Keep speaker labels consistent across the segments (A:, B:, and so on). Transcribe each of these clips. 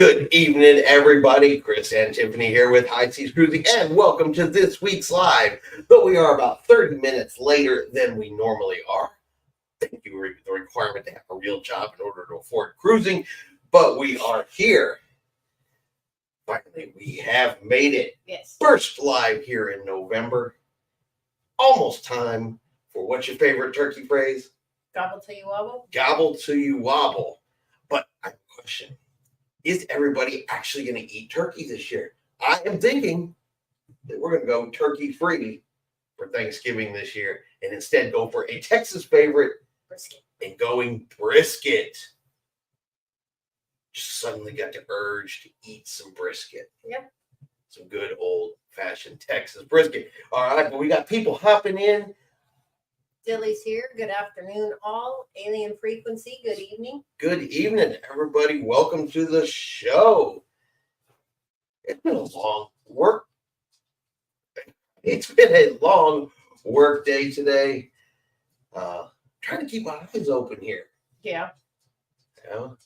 A: Good evening, everybody. Chris and Tiffany here with High Seas Cruising, and welcome to this week's live. Though we are about 30 minutes later than we normally are. Thank you for the requirement to have a real job in order to afford cruising, but we are here. Finally, we have made it.
B: Yes.
A: First live here in November. Almost time for what's your favorite turkey phrase?
B: Gobble till you wobble.
A: Gobble till you wobble. But I have a question. Is everybody actually going to eat turkey this year? I am thinking that we're going to go turkey free for Thanksgiving this year and instead go for a Texas favorite
B: Brisket.
A: and going brisket. Just suddenly got the urge to eat some brisket.
B: Yep.
A: Some good old fashioned Texas brisket. All right, but we got people hopping in.
B: Dilly's here. Good afternoon, all. Alien Frequency. Good evening.
A: Good evening, everybody. Welcome to the show. It's been a long work. It's been a long work day today. Trying to keep my eyes open here.
B: Yeah.
A: You know? Of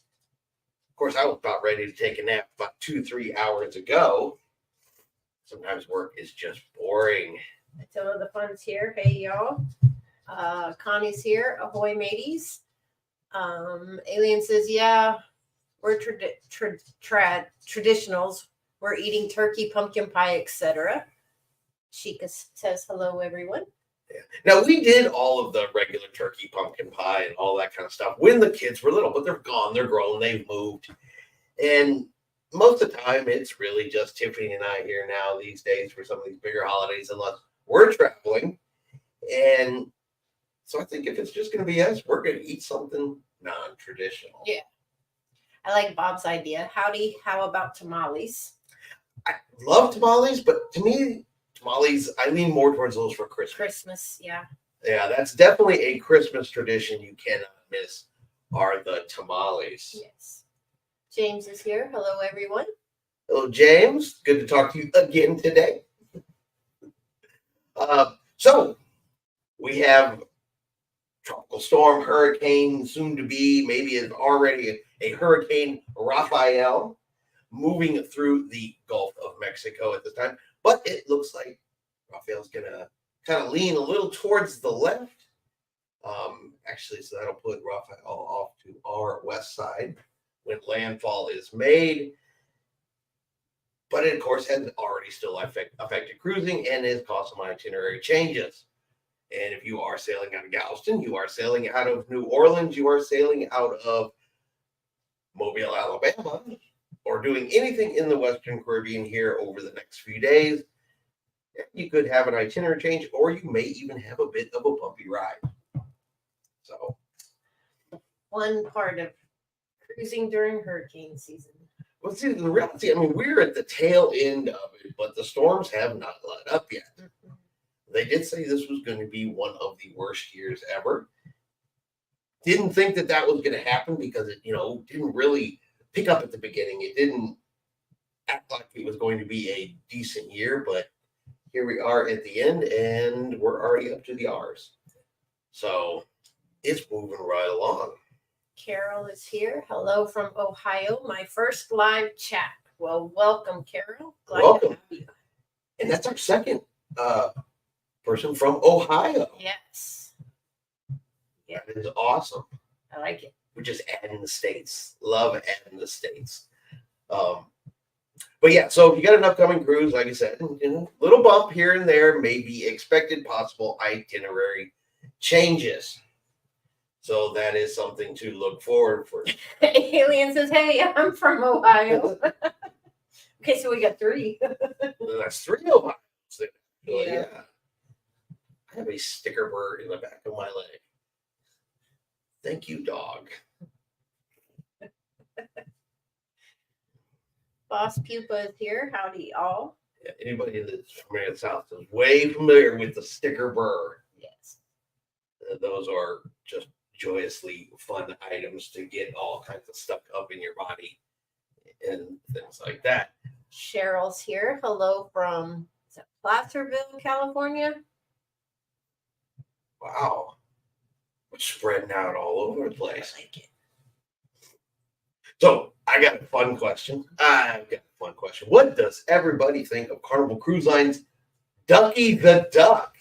A: course, I was about ready to take a nap about 2-3 hours ago. Sometimes work is just boring.
B: Some of the fun's here. Hey, y'all. Connie's here. Ahoy, mateys. Alien says, yeah, we're traditionals. We're eating turkey, pumpkin pie, etc. Sheikah says, hello, everyone.
A: Yeah. Now, we did all of the regular turkey, pumpkin pie, and all that kind of stuff when the kids were little, but they're gone, they're grown, they've moved. And most of the time, it's really just Tiffany and I here now these days for some of these bigger holidays, unless we're traveling. And so I think if it's just going to be us, we're going to eat something non-traditional.
B: Yeah. I like Bob's idea. Howdy, how about tamales?
A: I love tamales, but to me, tamales, I lean more towards those for Christmas.
B: Christmas, yeah.
A: Yeah, that's definitely a Christmas tradition you cannot miss, are the tamales.
B: Yes. James is here. Hello, everyone.
A: Hello, James. Good to talk to you again today. So, we have tropical storm, hurricane, soon to be, maybe is already a Hurricane Rafael moving through the Gulf of Mexico at this time. But it looks like Rafael's going to kind of lean a little towards the left. Actually, so that'll put Rafael off to our west side when landfall is made. But it, of course, has already still affected cruising and has caused some itinerary changes. And if you are sailing out of Galveston, you are sailing out of New Orleans, you are sailing out of Mobile, Alabama, or doing anything in the Western Caribbean here over the next few days, you could have an itinerary change, or you may even have a bit of a bumpy ride. So,
B: one part of cruising during hurricane season.
A: Well, see, the reality, I mean, we're at the tail end of it, but the storms have not let up yet.
B: Mm-hmm.
A: They did say this was going to be one of the worst years ever. Didn't think that that was going to happen because it, didn't really pick up at the beginning. It didn't act like it was going to be a decent year, but here we are at the end, and we're already up to the R's. So it's moving right along.
B: Carol is here. Hello from Ohio. My first live chat. Well, welcome, Carol. Glad
A: Welcome.
B: to have you.
A: And that's our second person from Ohio.
B: Yes. Yeah.
A: That is awesome.
B: I like it.
A: We're just adding the states. Love adding the states. But yeah, so if you got an upcoming cruise, like I said, little bump here and there may be expected, possible itinerary changes. So that is something to look forward for.
B: Alien says, hey, I'm from Ohio. Okay, so we got 3.
A: That's 3 Ohio's there.
B: Yeah.
A: I have a sticker bird in the back of my leg. Thank you, dog.
B: Boss Pupa is here. Howdy, all.
A: Yeah, anybody that's from the South is way familiar with the sticker burr.
B: Yes.
A: Those are just joyously fun items to get all kinds of stuff up in your body and things like that.
B: Cheryl's here. Hello from Placerville, California.
A: Wow. It's spreading out all over the place.
B: I like it.
A: So I got a fun question. What does everybody think of Carnival Cruise Line's Ducky the Duck?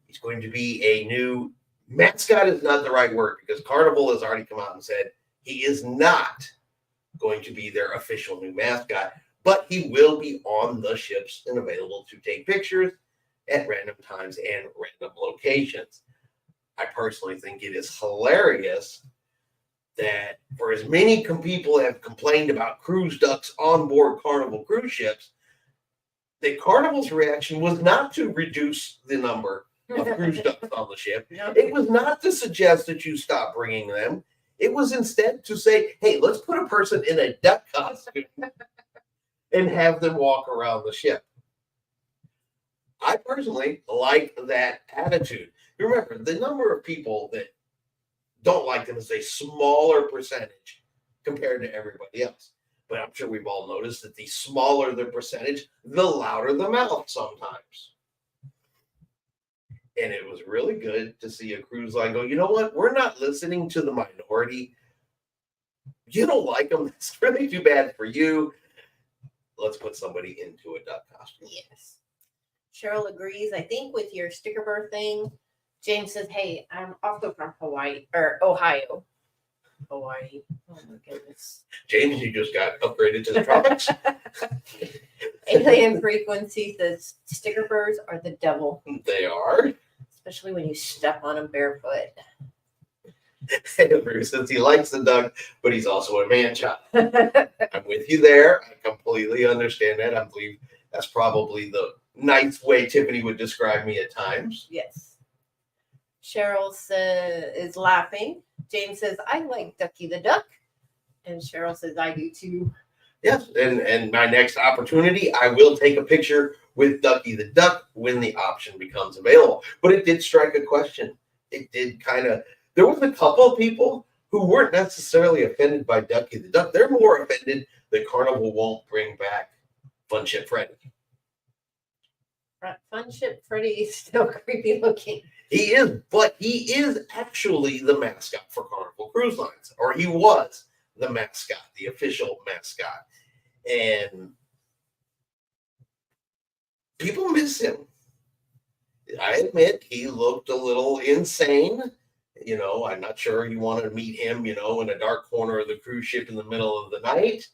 A: He's going to be a new mascot, is not the right word, because Carnival has already come out and said he is not going to be their official new mascot, but he will be on the ships and available to take pictures at random times and random locations. I personally think it is hilarious that for as many people have complained about cruise ducks on board Carnival cruise ships, that Carnival's reaction was not to reduce the number of cruise ducks on the ship.
B: No.
A: It was not to suggest that you stop bringing them. It was instead to say, hey, let's put a person in a duck costume and have them walk around the ship. I personally like that attitude. Remember, the number of people that don't like them is a smaller percentage compared to everybody else. But I'm sure we've all noticed that the smaller the percentage, the louder the mouth sometimes. And it was really good to see a cruise line go, you know what? We're not listening to the minority. You don't like them. It's really too bad for you. Let's put somebody into a duck costume.
B: Yes. Cheryl agrees, I think, with your sticker bird thing. James says, hey, I'm also from Hawaii or Ohio. Hawaii. Oh my goodness.
A: James, you just got upgraded to the tropics.
B: Alien Frequency says sticker birds are the devil,
A: They are.
B: especially when you step on them barefoot.
A: And Bruce says he likes the duck, but he's also a man child. I'm with you there. I completely understand that. I believe that's probably the nice way Tiffany would describe me at times.
B: Yes. Cheryl is laughing. James says, I like Ducky the Duck. And Cheryl says, I do too.
A: Yes, and my next opportunity, I will take a picture with Ducky the Duck when the option becomes available. But it did strike a question. It did there was a couple of people who weren't necessarily offended by Ducky the Duck. They're more offended that Carnival won't bring back Fun Ship Freddy.
B: Fun Ship Freddy is still creepy looking.
A: He is actually the mascot for Carnival Cruise Lines, or he was the mascot, the official mascot. And people miss him. I admit he looked a little insane. I'm not sure you want to meet him, in a dark corner of the cruise ship in the middle of the night.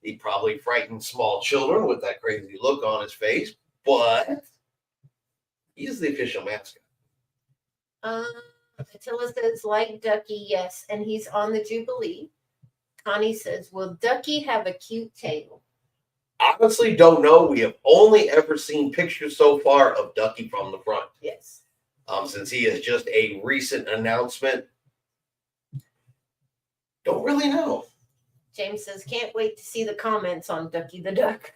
A: He probably frightened small children with that crazy look on his face, but he is the official mascot.
B: Attila says, like Ducky, yes, and he's on the Jubilee. Connie says, will Ducky have a cute tail?
A: Honestly, don't know. We have only ever seen pictures so far of Ducky from the front.
B: Yes.
A: Since he is just a recent announcement, don't really know.
B: James says, can't wait to see the comments on Ducky the Duck.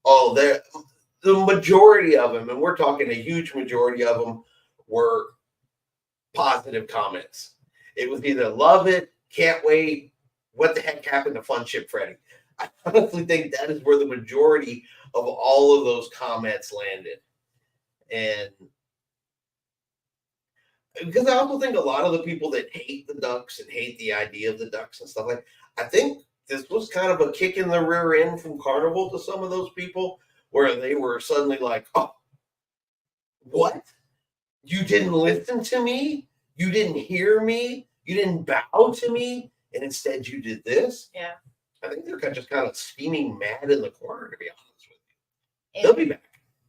A: Oh, the majority of them, and we're talking a huge majority of them, were positive comments. It was either love it, can't wait, what the heck happened to Fun Ship Freddy? I honestly think that is where the majority of all of those comments landed. And because I also think a lot of the people that hate the ducks and hate the idea of the ducks and stuff I think this was kind of a kick in the rear end from Carnival to some of those people, where they were suddenly like, oh, what? You didn't listen to me? You didn't hear me? You didn't bow to me? And instead you did this?
B: Yeah.
A: I think they're just kind of steaming mad in the corner, to be honest with you. They'll be back.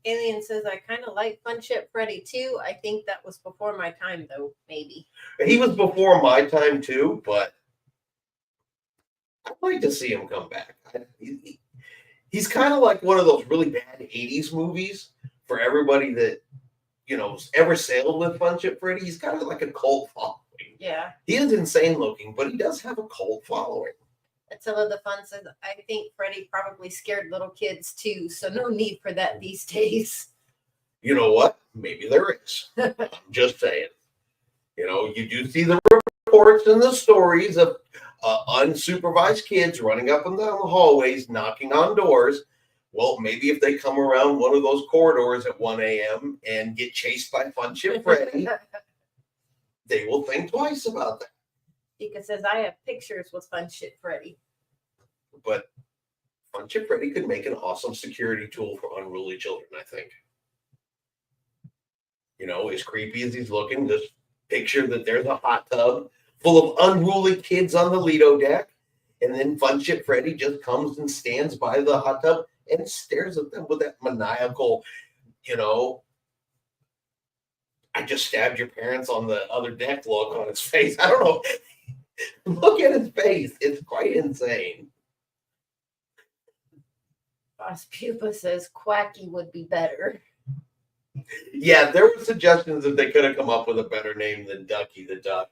B: Alien says, I kind of like Fun Ship Freddy too. I think that was before my time, though, maybe.
A: He was before my time, too, but I'd like to see him come back. He's kind of like one of those really bad 80s movies for everybody that, ever sailed with Fun Ship Freddy. He's kind of like a cult following.
B: Yeah.
A: He is insane looking, but he does have a cult following.
B: Attila the Fun says, I think Freddy probably scared little kids too, so no need for that these days.
A: You know what? Maybe there is. I'm just saying. You do see the reports and the stories of unsupervised kids running up and down the hallways, knocking on doors. Well, maybe if they come around one of those corridors at 1 a.m. and get chased by Fun Ship Freddy, they will think twice about that.
B: Tika says, I have pictures with Fun Ship Freddy.
A: But Fun Ship Freddy could make an awesome security tool for unruly children, I think. You know, as creepy as he's looking, just picture that there's a hot tub full of unruly kids on the Lido deck, and then Fun Ship Freddy just comes and stands by the hot tub and stares at them with that maniacal, you know, I just stabbed your parents on the other deck look on his face. I don't know. Look at his face. It's quite insane.
B: Boss Pupa says Quacky would be better.
A: Yeah, there were suggestions that they could have come up with a better name than Ducky the Duck.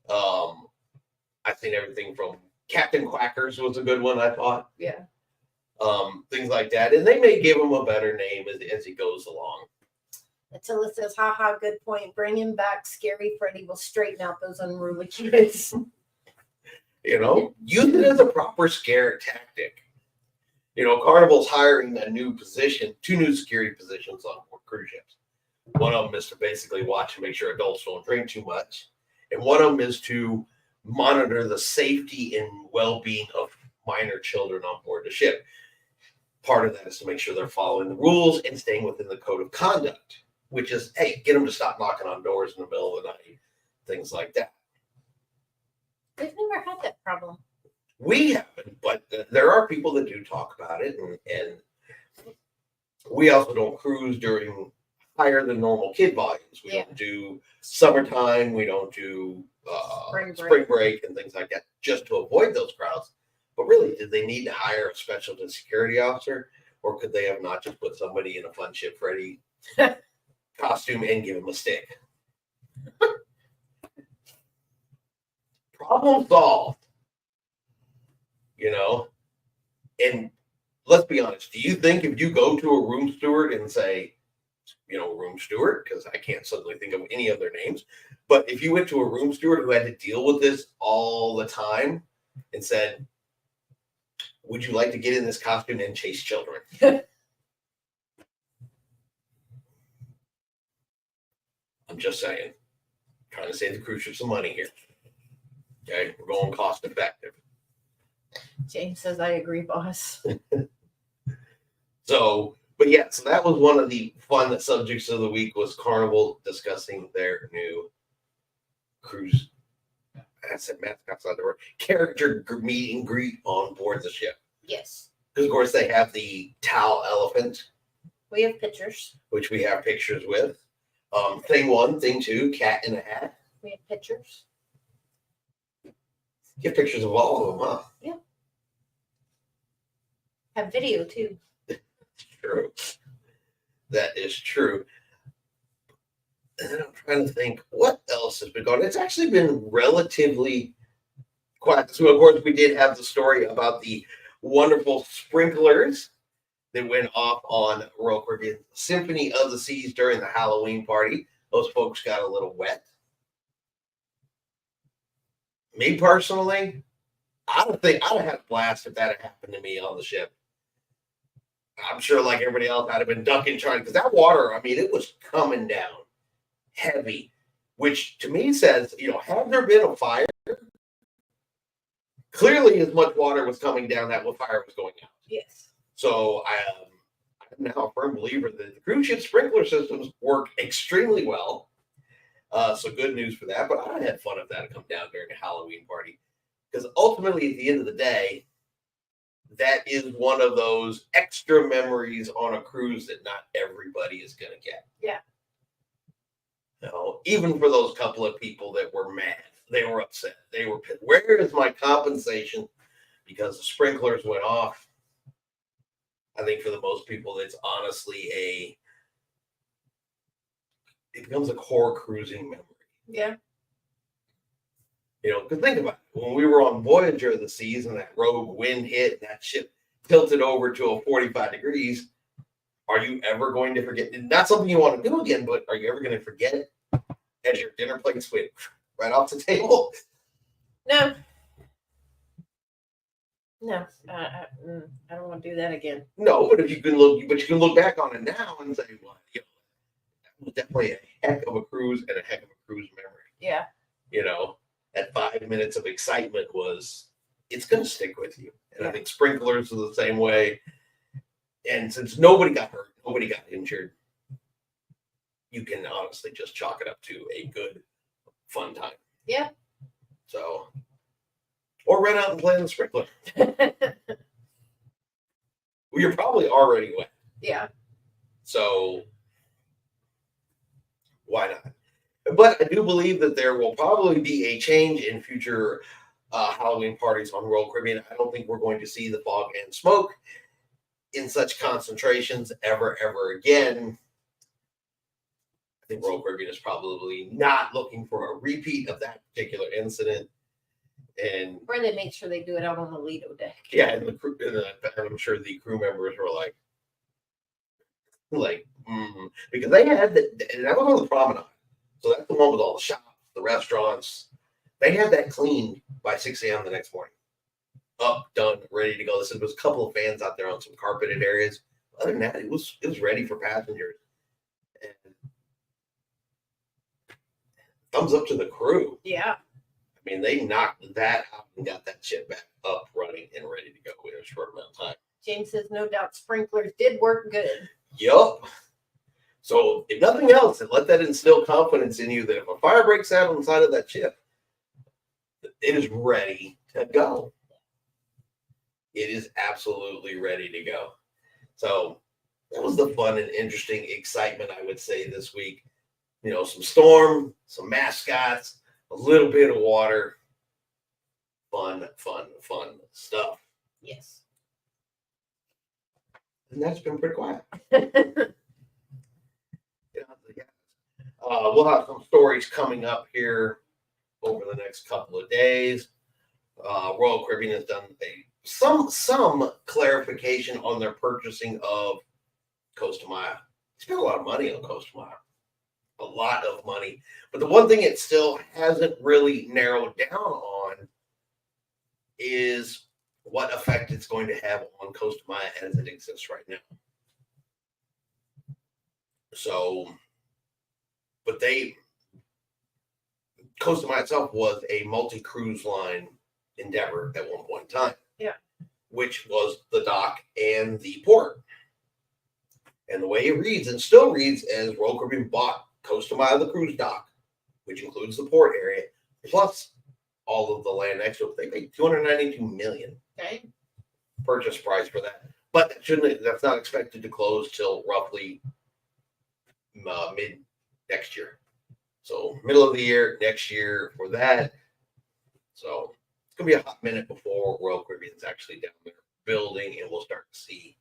A: I've seen everything from Captain Quackers was a good one, I thought.
B: Yeah.
A: Things like that. And they may give him a better name as he goes along.
B: Attila says, haha, good point. Bring him back. Scary Freddy will straighten out those unruly kids.
A: You know, use it as a proper scare tactic. You know, Carnival's hiring a new position, 2 new security positions on board cruise ships. One of them is to basically watch and make sure adults don't drink too much. And one of them is to monitor the safety and well-being of minor children on board the ship. Part of that is to make sure they're following the rules and staying within the code of conduct, which is, hey, get them to stop knocking on doors in the middle of the night, things like that.
B: We've never had that problem.
A: We haven't, but there are people that do talk about it, and we also don't cruise during higher than normal kid volumes. We don't do summertime. We don't do spring break and things like that, just to avoid those crowds. But really, did they need to hire a special security officer, or could they have not just put somebody in a Fun Ship Freddy costume and give him a stick? Problem solved. You know, and let's be honest. Do you think if you go to a room steward and say, you know, room steward, because I can't suddenly think of any other names, but if you went to a room steward who had to deal with this all the time and said, would you like to get in this costume and chase children? I'm just saying, trying to save the cruise ship some money here. Okay, we're going cost effective.
B: James says, I agree, boss.
A: So, but yeah, so that was one of the fun subjects of the week was Carnival discussing their new cruise. I said mascots on the word. Character meet and greet on board the ship.
B: Yes.
A: Because of course they have the towel elephant.
B: We have pictures.
A: Which we have pictures with. Thing 1, thing 2, cat in a hat.
B: We have pictures.
A: You have pictures of all of them, huh?
B: Yeah. Have video too.
A: True. That is true. And then I'm trying to think what else has been going on. It's actually been relatively quiet. So, of course, we did have the story about the wonderful sprinklers that went off on Royal Caribbean Symphony of the Seas during the Halloween party. Those folks got a little wet. Me personally, I don't think I'd have had a blast if that had happened to me on the ship. I'm sure, like everybody else, I'd have been ducking, trying, because that water, I mean, it was coming down heavy, which to me says, you know, had there been a fire, clearly as much water was coming down that fire was going out.
B: Yes. So
A: I'm now a firm believer that the cruise ship sprinkler systems work extremely well. So good news for that. But I had fun if that had come down during a Halloween party. Because ultimately, at the end of the day, that is one of those extra memories on a cruise that not everybody is going to get.
B: Yeah.
A: You know, even for those couple of people that were mad, they were upset. They were pissed. Where is my compensation? Because the sprinklers went off. I think for the most people, it's honestly it becomes a core cruising memory.
B: Yeah.
A: You know, because think about it. When we were on Voyager of the Seas and that rogue wind hit and that ship tilted over to a 45 degrees, are you ever going to forget? Not something you want to do again, but are you ever going to forget it as your dinner plates went right off the table?
B: No. No, I don't want to do that again.
A: No, but you can look back on it now and say, well, you know, that was definitely a heck of a cruise and a heck of a cruise memory.
B: Yeah.
A: You know, that 5 minutes of excitement it's going to stick with you. And I
B: Yeah.
A: think sprinklers are the same way. And since nobody got hurt, nobody got injured, you can honestly just chalk it up to a good, fun time.
B: Yeah.
A: So, or run out and play in the sprinkler. Well, you're probably already wet.
B: Yeah.
A: So, why not? But I do believe that there will probably be a change in future Halloween parties on Royal Caribbean. I don't think we're going to see the fog and smoke in such concentrations ever again. I think Royal Caribbean is probably not looking for a repeat of that particular incident. And
B: Or they make sure they do it out on the Lido deck.
A: yeah, and the crew, and I'm sure the crew members were because they had and that was on the promenade. So that's the one with all the shops, the restaurants. They had that cleaned by 6 a.m. the next morning. Up, done, ready to go. There was a couple of fans out there on some carpeted areas. Other than that, it was ready for passengers. And thumbs up to the crew.
B: Yeah.
A: I mean, they knocked that out and got that shit back up, running, and ready to go in a short amount of time.
B: James says, no doubt sprinklers did work good.
A: Yup. So, if nothing else, let that instill confidence in you that if a fire breaks out on the side of that ship, it is ready to go. It is absolutely ready to go. So, that was the fun and interesting excitement, I would say, this week. You know, some storm, some mascots, a little bit of water. Fun stuff.
B: Yes.
A: And that's been pretty quiet. We'll have some stories coming up here over the next couple of days. Royal Caribbean has done some clarification on their purchasing of Costa Maya. They spent a lot of money on Costa Maya. A lot of money. But the one thing it still hasn't really narrowed down on is what effect it's going to have on Costa Maya as it exists right now. So, but Costa Maya itself was a multi-cruise line endeavor at one point in time.
B: Yeah.
A: Which was the dock and the port. And the way it reads, and still reads, as Royal Caribbean bought Costa Maya, the cruise dock, which includes the port area, plus all of the land next to it. They paid $292 million.
B: Okay.
A: Purchase price for that. But that's not expected to close till roughly mid next year. So middle of the year, next year for that. So it's going to be a hot minute before Royal Caribbean's actually down there building, and we'll start to see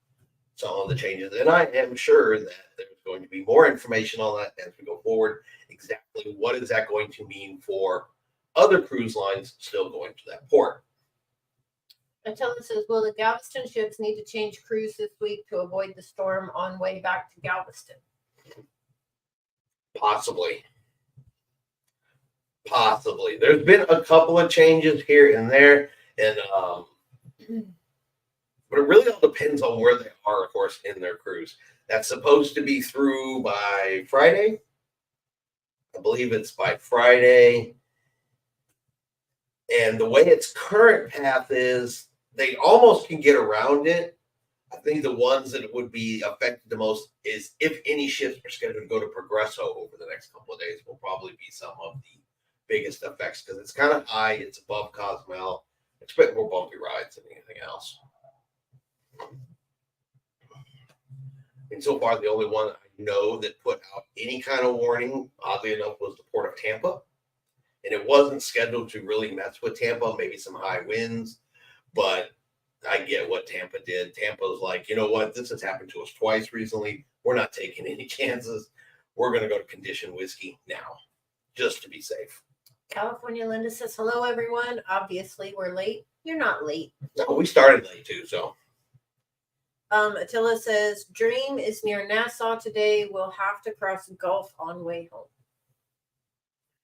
A: some of the changes. And I am sure that there's going to be more information on that as we go forward. Exactly what is that going to mean for other cruise lines still going to that port?
B: Attila says, will the Galveston ships need to change crews this week to avoid the storm on way back to Galveston?
A: Possibly. There's been a couple of changes here and there, and but it really all depends on where they are, of course, in their cruise. That's supposed to be through by Friday. I believe it's by Friday. And the way its current path is, they almost can get around it. I think the ones that would be affected the most is if any ships are scheduled to go to Progresso over the next couple of days, will probably be some of the biggest effects because it's kind of high. It's above Cozumel. Expect more bumpy rides than anything else. And so far, the only one I know that put out any kind of warning, oddly enough, was the Port of Tampa. And it wasn't scheduled to really mess with Tampa, maybe some high winds. But I get what Tampa did. Tampa was like, you know what? This has happened to us twice recently. We're not taking any chances. We're going to go to condition whiskey now, just to be safe.
B: California Linda says, hello, everyone. Obviously, we're late. You're not late.
A: No, we started late, too, so.
B: Attila says, Dream is near Nassau today. We'll have to cross the Gulf on way home.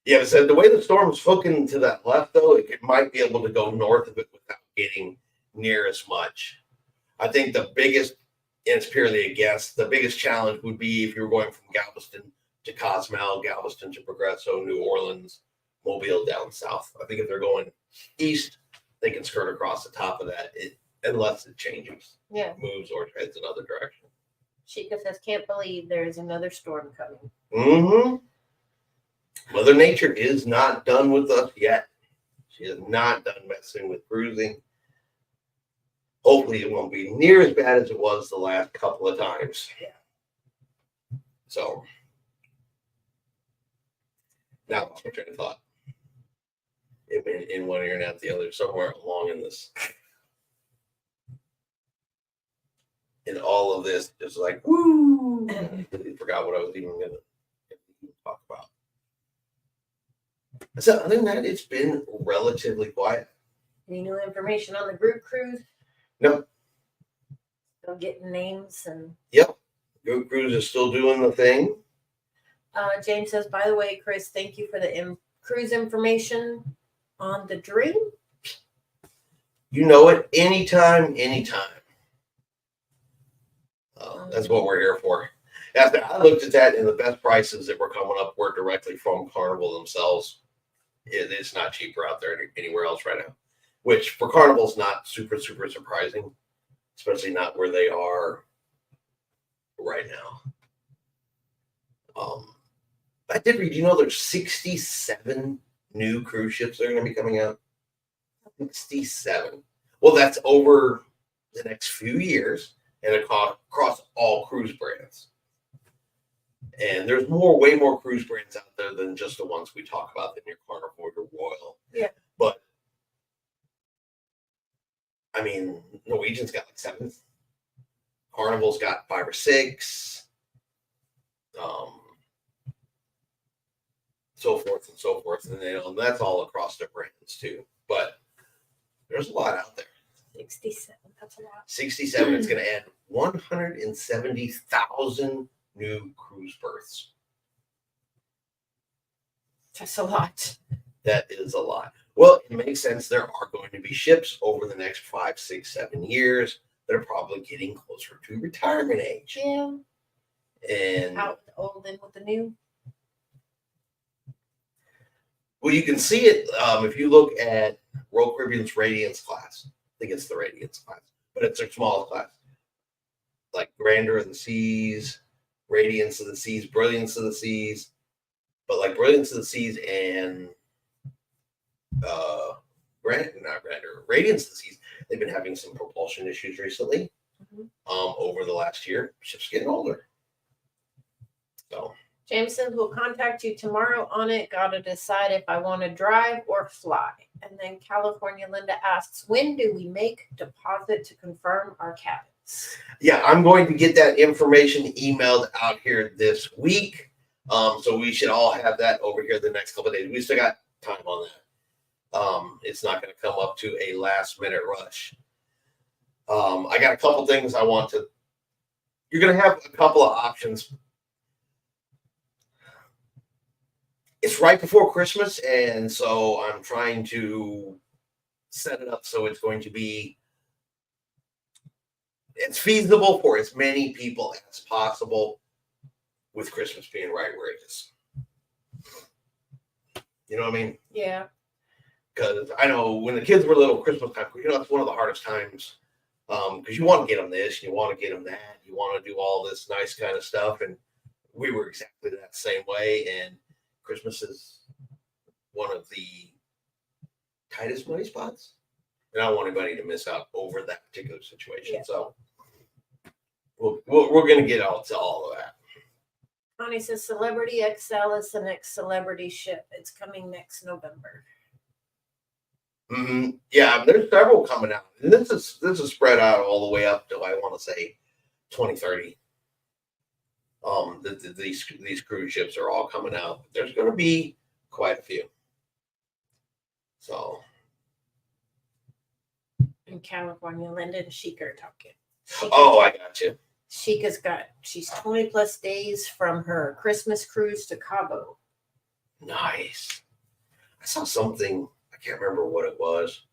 A: Yeah, so the way the storm is looking to that left, though, it might be able to go north of it without getting near as much. I think the biggest, and it's purely a guess, the biggest challenge would be if you were going from Galveston to Cozumel, Galveston to Progresso, New Orleans, Mobile down south. I think if they're going east, they can skirt across the top of that, unless it changes,
B: Yeah.
A: moves, or heads another direction.
B: Sheikah says, can't believe there's another storm coming.
A: Mm-hmm. Mother Nature is not done with us yet. She is not done messing with cruising. Hopefully, it won't be near as bad as it was the last couple of times.
B: Yeah.
A: So, now I'm trying to thought. In one ear and out the other, somewhere along in this. In all of this, just like, woo! I forgot what I was even going to talk about. So, other than that, it's been relatively quiet.
B: Any new information on the group cruise?
A: No.
B: Still getting names and.
A: Yep. Group Cruise is still doing the thing.
B: James says, by the way, Chris, thank you for the cruise information on the Dream.
A: You know it anytime. That's what we're here for. After I looked at that, and the best prices that were coming up were directly from Carnival themselves. It's not cheaper out there anywhere else right now, which for Carnival's not super surprising, especially not where they are right now. I did read, there's 67 new cruise ships that are going to be coming out. 67. Well, that's over the next few years and across all cruise brands. And there's way more cruise brands out there than just the ones we talk about in your Carnival or your Royal.
B: Yeah.
A: But, I mean, Norwegian's got like 7. Carnival's got 5 or 6. So forth and so forth. And that's all across their brands too. But there's a lot out there.
B: 67. That's a lot.
A: 67. It's going to add 170,000 new cruise berths.
B: That's a lot.
A: That is a lot. Well, it makes sense. There are going to be ships over the next 5, 6, 7 years that are probably getting closer to retirement age.
B: Yeah.
A: And
B: out with the old in with the new.
A: Well, you can see it if you look at Royal Caribbean's Radiance class. I think it's the Radiance class, but it's their smallest class. Like Grandeur of the Seas, Radiance of the Seas, Brilliance of the Seas. But like Brilliance of the Seas and Radiance of the Seas, they've been having some propulsion issues recently. Over the last year. Ships getting older. So
B: James says we'll contact you tomorrow on it. Got to decide if I want to drive or fly. And then California Linda asks, when do we make deposit to confirm our cabins?
A: Yeah, I'm going to get that information emailed out here this week. So we should all have that over here the next couple of days. We still got time on that. It's not going to come up to a last minute rush. I got a couple things I want to. You're going to have a couple of options. It's right before Christmas, and so I'm trying to set it up so it's going to be it's feasible for as many people as possible, with Christmas being right where it is. You know what I mean?
B: Yeah.
A: Because I know when the kids were little, Christmas time, it's one of the hardest times. Because you want to get them this, you want to get them that, you want to do all this nice kind of stuff, and we were exactly that same way. And Christmas is one of the tightest money spots, and I don't want anybody to miss out over that particular situation. Yeah. So we're going to get out to all of that.
B: Connie says Celebrity XL is the next celebrity ship. It's coming next November.
A: Mm-hmm. Yeah, there's several coming out, and this is spread out all the way up to, I want to say, 2030. These cruise ships are all coming out. There's going to be quite a few. So,
B: in California, Linda and Sheikah are talking.
A: I got you.
B: She's 20 plus days from her Christmas cruise to Cabo.
A: Nice. I saw something. I can't remember what it was.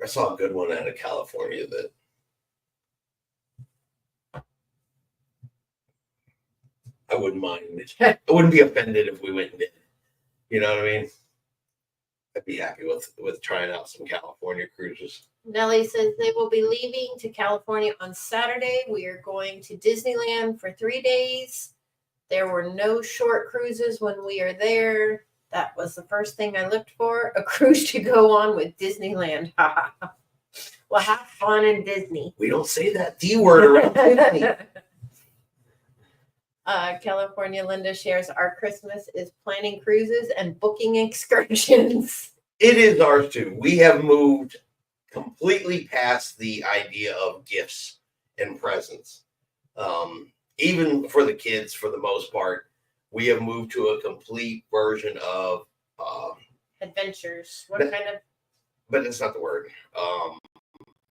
A: I saw a good one out of California that I wouldn't mind. I wouldn't be offended if we went and did it. You know what I mean? I'd be happy with trying out some California cruises.
B: Nellie says they will be leaving to California on Saturday. We are going to Disneyland for 3 days. There were no short cruises when we are there. That was the first thing I looked for, a cruise to go on with Disneyland. Well, have fun in Disney.
A: We don't say that D word around Disney.
B: California Linda shares our Christmas is planning cruises and booking excursions.
A: It is ours too. We have moved completely past the idea of gifts and presents. Even for the kids, for the most part, we have moved to a complete version of
B: Adventures. What
A: That-
B: kind of
A: but it's not the word.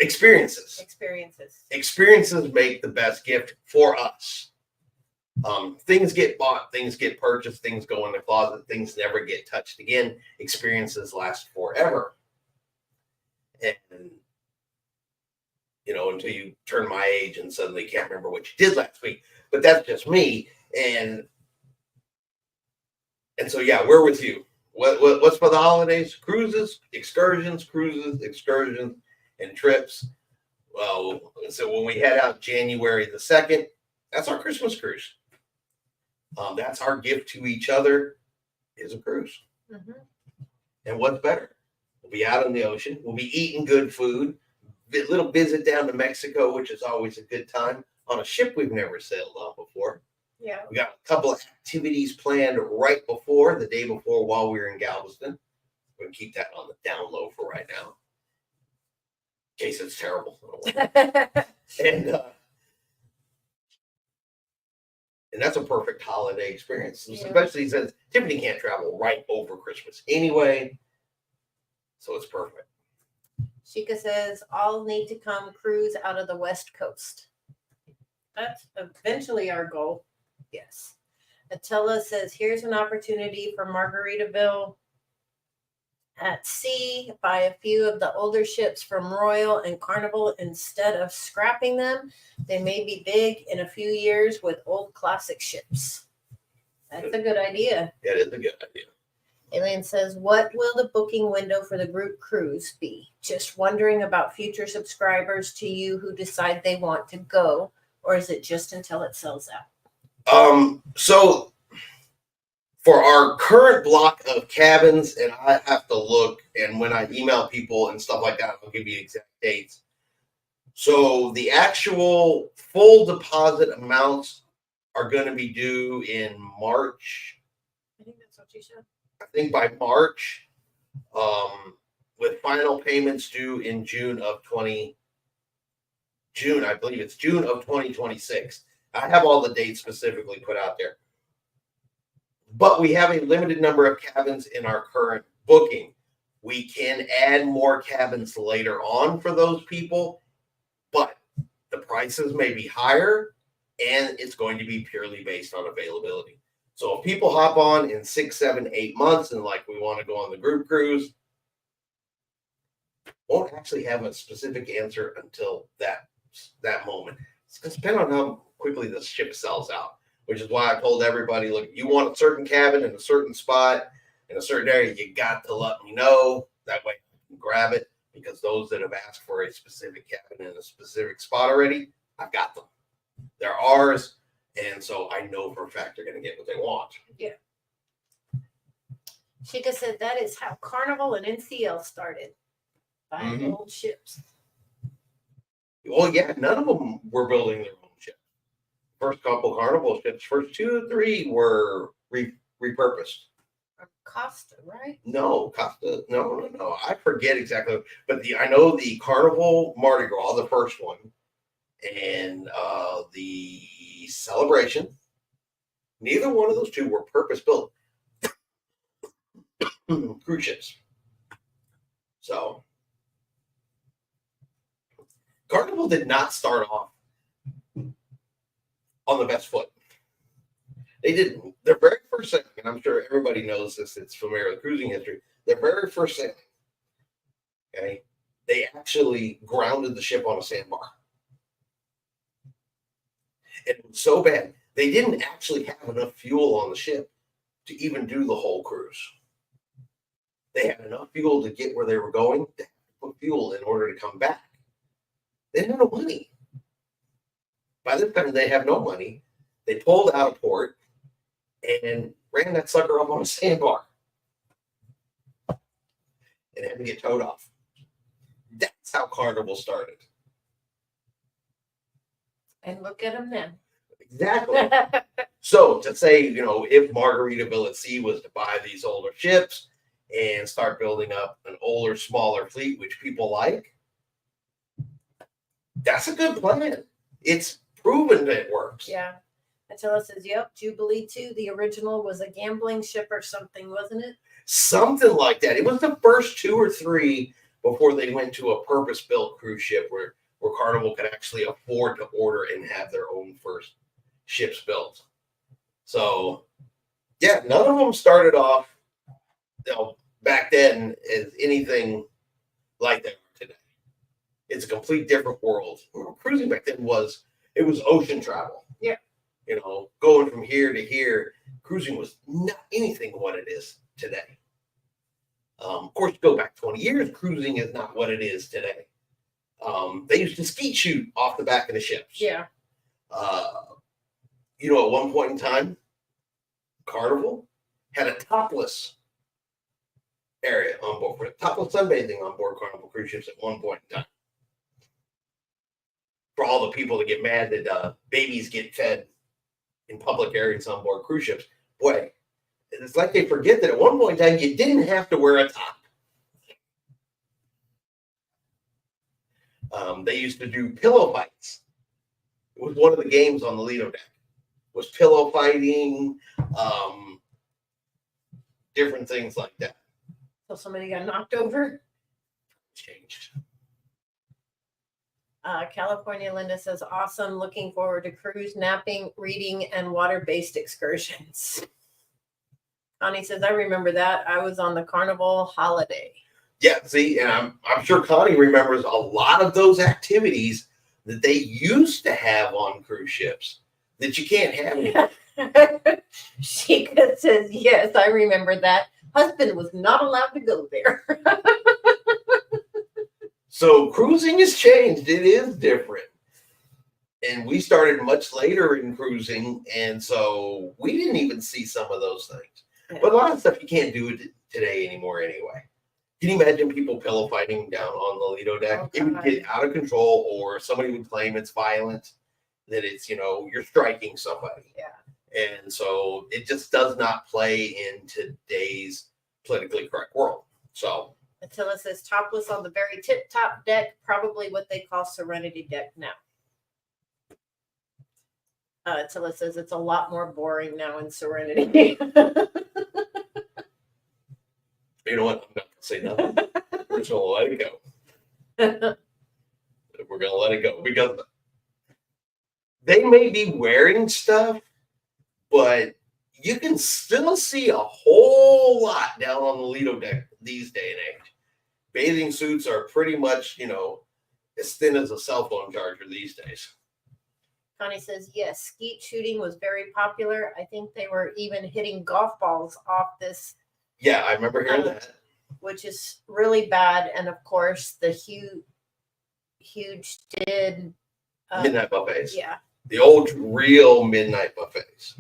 A: Experiences.
B: experiences?
A: Experiences make the best gift for us. Things get bought, things get purchased, things go in the closet, things never get touched again. Experiences last forever. And until you turn my age and suddenly can't remember what you did last week. But that's just me. And so yeah, we're with you. What's for the holidays? Cruises, excursions, and trips. Well, so when we head out January the 2nd, that's our Christmas cruise. That's our gift to each other is a cruise.
B: Mm-hmm.
A: And what's better? We'll be out in the ocean. We'll be eating good food. A little visit down to Mexico, which is always a good time on a ship we've never sailed on before.
B: Yeah.
A: We got a couple of activities planned right before, the day before, while we were in Galveston. We're gonna keep that on the down low for right now, in case it's terrible. And that's a perfect holiday experience,
B: Yeah.
A: especially since Tiffany can't travel right over Christmas anyway. So it's perfect.
B: Shika says all need to come cruise out of the West Coast. That's eventually our goal. Yes. Attila says here's an opportunity for Margaritaville at sea. Buy a few of the older ships from Royal and Carnival instead of scrapping them. They may be big in a few years with old classic ships. That's a good idea.
A: That is a good idea.
B: Alien says, what will the booking window for the group cruise be? Just wondering about future subscribers to you who decide they want to go, or is it just until it sells out?
A: So for our current block of cabins, and I have to look, and when I email people and stuff like that, I'll give you exact dates. So the actual full deposit amounts are going to be due in March.
B: I think that's what you said.
A: I think by March, with final payments due in I believe it's June of 2026. I have all the dates specifically put out there. But we have a limited number of cabins in our current booking. We can add more cabins later on for those people, but the prices may be higher and it's going to be purely based on availability. So if people hop on in 6, 7, 8 months and like we want to go on the group cruise, won't actually have a specific answer until that moment. It's going to depend on how quickly the ship sells out, which is why I told everybody, look, you want a certain cabin in a certain spot in a certain area, you got to let me know. That way I can grab it, because those that have asked for a specific cabin in a specific spot already, I've got them. They're ours. And so I know for a fact they're going to get what they want.
B: Yeah. Shika said that is how Carnival and NCL started. Buying old ships.
A: Well, yeah, none of them were building their own ship. First couple Carnival ships, first 2 or 3 were repurposed.
B: Costa, right?
A: No, Costa, no. I forget exactly, but I know the Carnival Mardi Gras, the first one, and the Celebration. Neither one of those 2 were purpose-built cruise ships. So Carnival did not start off on the best foot. They didn't. Their very first sailing, and I'm sure everybody knows this, it's familiar with cruising history, their very first sailing, okay, they actually grounded the ship on a sandbar. It was so bad, they didn't actually have enough fuel on the ship to even do the whole cruise. They had enough fuel to get where they were going. They had to put fuel in order to come back. They didn't have no money. By this time, they have no money. They pulled out of port and ran that sucker up on a sandbar and had to get towed off. That's how Carnival started.
B: And look at them then.
A: Exactly. So to say, if Margaritaville at Sea was to buy these older ships and start building up an older, smaller fleet, which people like, that's a good plan. It's proven that it works.
B: Yeah. Attila says, yep, Jubilee 2, the original was a gambling ship or something, wasn't it?
A: Something like that. It was the first 2 or 3 before they went to a purpose-built cruise ship where Carnival could actually afford to order and have their own first ships built. So, yeah, none of them started off, back then as anything like that today. It's a complete different world. Cruising back then was ocean travel.
B: Yeah.
A: Going from here to here, cruising was not anything what it is today. Of course, go back 20 years, cruising is not what it is today. They used to skeet shoot off the back of the ships.
B: Yeah.
A: At one point in time, Carnival had a topless area on board, for topless sunbathing on board Carnival cruise ships at one point in time. For all the people that get mad that babies get fed in public areas on board cruise ships, boy, it's like they forget that at one point in time you didn't have to wear a top. They used to do pillow fights. It was one of the games on the Lido deck. Was pillow fighting, different things like that.
B: So somebody got knocked over.
A: Changed.
B: California Linda says, awesome. Looking forward to cruise, napping, reading, and water-based excursions. Connie says, I remember that. I was on the Carnival holiday.
A: Yeah, see, and I'm sure Connie remembers a lot of those activities that they used to have on cruise ships that you can't have anymore.
B: Sheikah says, yes, I remember that. Husband was not allowed to go there.
A: So cruising has changed. It is different. And we started much later in cruising, and so we didn't even see some of those things.
B: Yeah.
A: But a lot of stuff you can't do today anymore anyway. Can you imagine people pillow fighting down on the Lido deck?
B: Oh,
A: it would get out of control, or somebody would claim it's violent, that it's, you're striking somebody.
B: Yeah.
A: And so it just does not play in today's politically correct world. So
B: Attila says, topless on the very tip-top deck, probably what they call Serenity deck now. Attila says, it's a lot more boring now in Serenity.
A: you know what? I'm not going to say nothing. We're just going to let it go. We're going to let it go. Because they may be wearing stuff, but you can still see a whole lot down on the Lido deck these day and age. Bathing suits are pretty much, as thin as a cell phone charger these days.
B: Connie says, yes, skeet shooting was very popular. I think they were even hitting golf balls off this.
A: Yeah, I remember hearing that.
B: Which is really bad. And of course, the huge did.
A: Midnight buffets.
B: Yeah.
A: The old real midnight buffets.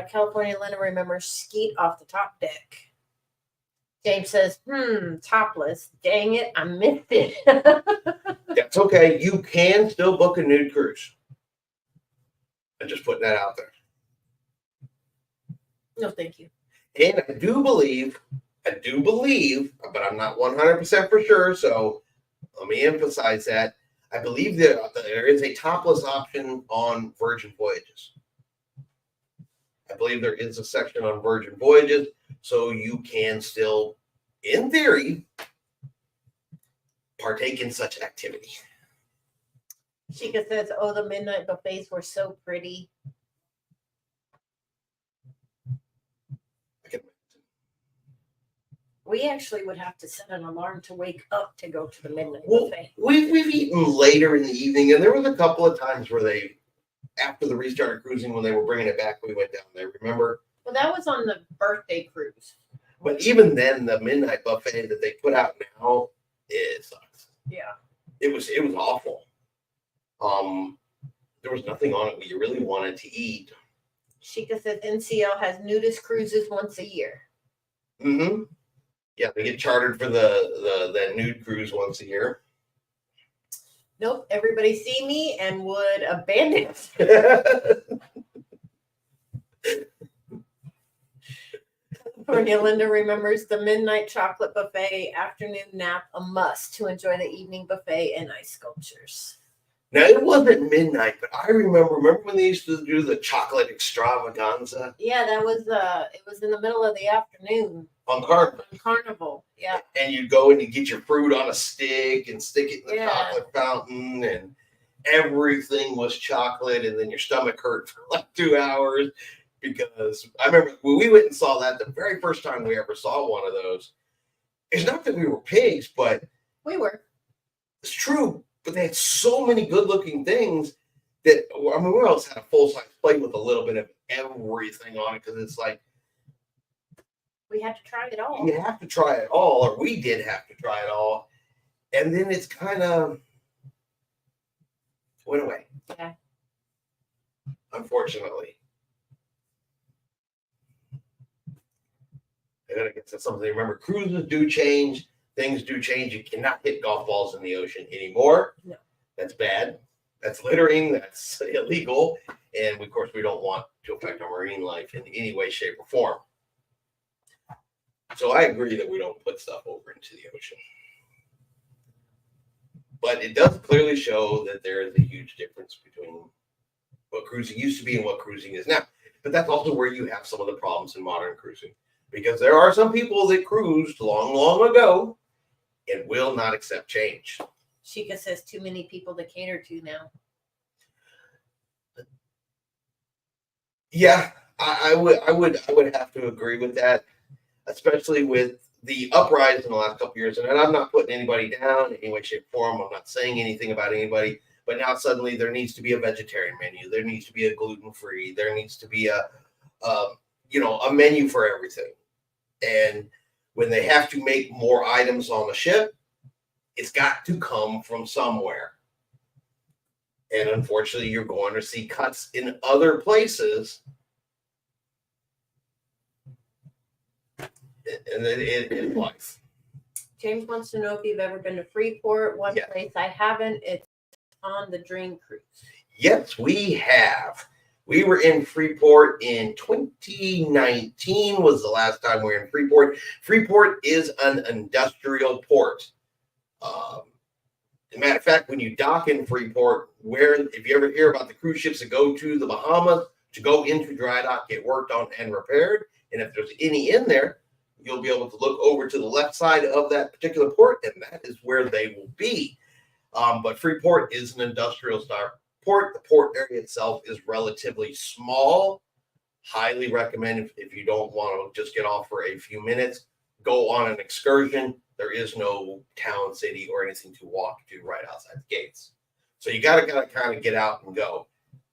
B: California Linda remembers skeet off the top deck. James says, topless. Dang it, I missed it.
A: That's okay. You can still book a nude cruise. I'm just putting that out there.
B: No, thank you.
A: And I do believe, but I'm not 100% for sure, so let me emphasize that. I believe that there is a topless option on Virgin Voyages. I believe there is a section on Virgin Voyages, so you can still, in theory, partake in such activity.
B: Sheikah says, oh, the midnight buffets were so pretty.
A: I can imagine.
B: We actually would have to set an alarm to wake up to go to the midnight
A: Well,
B: buffet.
A: we've eaten later in the evening, and there was a couple of times where they, after the restart of cruising, when they were bringing it back, we went down there. Remember?
B: Well, that was on the birthday cruise.
A: But even then, the midnight buffet that they put out now, it sucks.
B: Yeah.
A: It was awful. There was nothing on it you really wanted to eat.
B: Sheikah says NCL has nudist cruises once a year.
A: Mm-hmm. Yeah, they get chartered for the nude cruise once a year.
B: Nope, everybody see me and would abandon it. California Linda remembers the midnight chocolate buffet afternoon nap a must to enjoy the evening buffet and ice sculptures.
A: Now it wasn't midnight, but I remember when they used to do the chocolate extravaganza
B: Yeah, that was it was in the middle of the afternoon
A: on Carnival.
B: on Carnival. Yeah.
A: And you'd go and you get your fruit on a stick and stick it in the
B: Yeah.
A: chocolate fountain, and everything was chocolate, and then your stomach hurt for like 2 hours. Because I remember when we went and saw that the very first time we ever saw one of those, it's not that we were pigs, but
B: We were.
A: it's true. But they had so many good looking things that, I mean, we always had a full size plate with a little bit of everything on it, because it's like,
B: We had to try it all.
A: you have to try it all, or we did have to try it all. And then it's kind of went away.
B: Yeah.
A: Unfortunately. And then I guess that's something. Remember, cruises do change. Things do change. You cannot hit golf balls in the ocean anymore.
B: No.
A: That's bad. That's littering. That's illegal. And of course, we don't want to affect our marine life in any way, shape, or form. So I agree that we don't put stuff over into the ocean. But it does clearly show that there is a huge difference between what cruising used to be and what cruising is now. But that's also where you have some of the problems in modern cruising. Because there are some people that cruised long, long ago and will not accept change.
B: Sheikah says too many people to cater to now.
A: Yeah, I would have to agree with that, especially with the uprise in the last couple of years. And I'm not putting anybody down in any way, shape, or form. I'm not saying anything about anybody. But now suddenly there needs to be a vegetarian menu. There needs to be a gluten-free. There needs to be a menu for everything. And when they have to make more items on the ship, it's got to come from somewhere. And unfortunately, you're going to see cuts in other places. And it life.
B: James wants to know if you've ever been to Freeport. One
A: Yeah.
B: place I haven't. It's on the Dream Cruise.
A: Yes, we have. We were in Freeport in 2019 was the last time we were in Freeport. Freeport is an industrial port. As a matter of fact, when you dock in Freeport, if you ever hear about the cruise ships that go to the Bahamas to go into dry dock, get worked on and repaired, and if there's any in there, you'll be able to look over to the left side of that particular port, and that is where they will be. But Freeport is an industrial port. The port area itself is relatively small. Highly recommend if you don't want to just get off for a few minutes, go on an excursion. There is no town, city, or anything to walk to right outside the gates. So you got to kind of get out and go.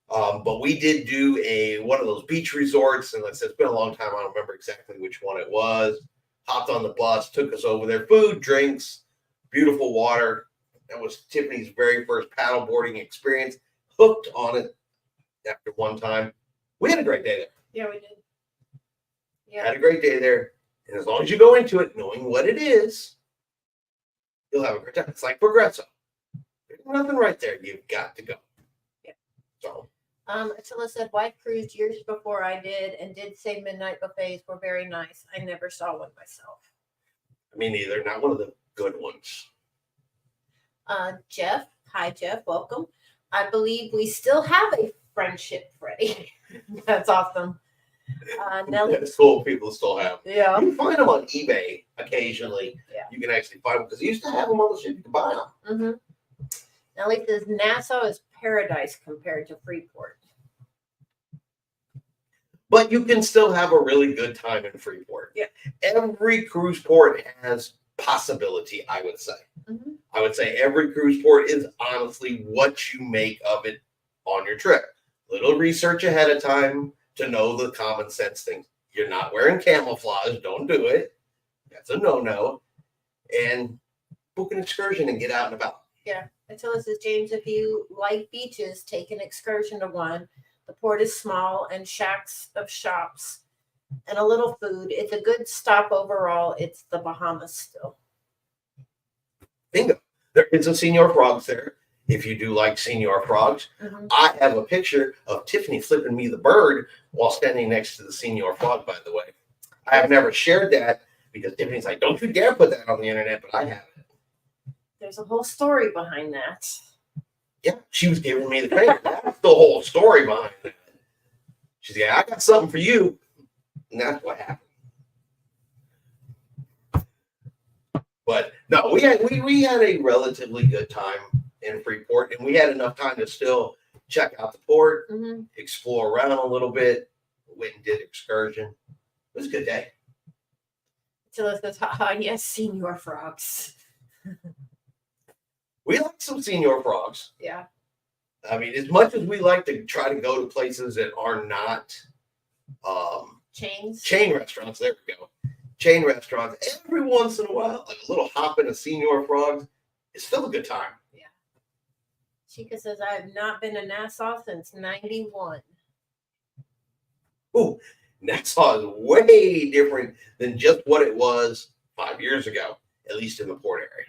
A: But we did do one of those beach resorts, and like I said, it's been a long time. I don't remember exactly which one it was. Hopped on the bus, took us over there. Food, drinks, beautiful water. That was Tiffany's very first paddleboarding experience. Hooked on it after one time. We had a great day there.
B: Yeah, we did. Yeah.
A: Had a great day there. And as long as you go into it knowing what it is, you'll have a great time. It's like Progresso. There's nothing right there. You've got to go.
B: Yeah.
A: So.
B: Attila said, White cruised years before I did and did say midnight buffets were very nice. I never saw one myself.
A: Me neither. Not one of the good ones.
B: Jeff. Hi, Jeff. Welcome. I believe we still have a friendship, Freddie. That's awesome. Nellie.
A: It's cool. People still have.
B: Yeah.
A: You can find them on eBay occasionally.
B: Yeah.
A: You can actually find them because they used to have them on the ship. You can buy them.
B: Mm-hmm. Nellie says Nassau is paradise compared to Freeport.
A: But you can still have a really good time in Freeport.
B: Yeah.
A: Every cruise port has possibility, I would say.
B: Mm-hmm.
A: I would say every cruise port is honestly what you make of it on your trip. Little research ahead of time to know the common sense things. You're not wearing camouflage. Don't do it. That's a no-no. And book an excursion and get out and about.
B: Yeah. Attila says, James, if you like beaches, take an excursion to one. The port is small and shacks of shops and a little food. It's a good stop overall. It's the Bahamas still.
A: Bingo. There is a Senor Frogs there. If you do like Senor Frogs, I have a picture of Tiffany flipping me the bird while standing next to the Senor Frog, by the way. I have never shared that because Tiffany's like, don't you dare put that on the internet, but I have it.
B: There's a whole story behind that.
A: Yeah, she was giving me the credit. That's the whole story behind that. She's like, I got something for you. And that's what happened. But no, we had a relatively good time in Freeport, and we had enough time to still check out the port, explore around a little bit, went and did excursion. It was a good day.
B: Attila says, haha, yes, Senor Frogs.
A: We like some Senor Frogs.
B: Yeah.
A: I mean, as much as we like to try to go to places that are not chain restaurants, there we go. Chain restaurants, every once in a while, like a little hop in a Senor Frogs, it's still a good time.
B: Yeah. Chica says, I have not been to Nassau since 91.
A: Ooh, Nassau is way different than just what it was 5 years ago, at least in the port area.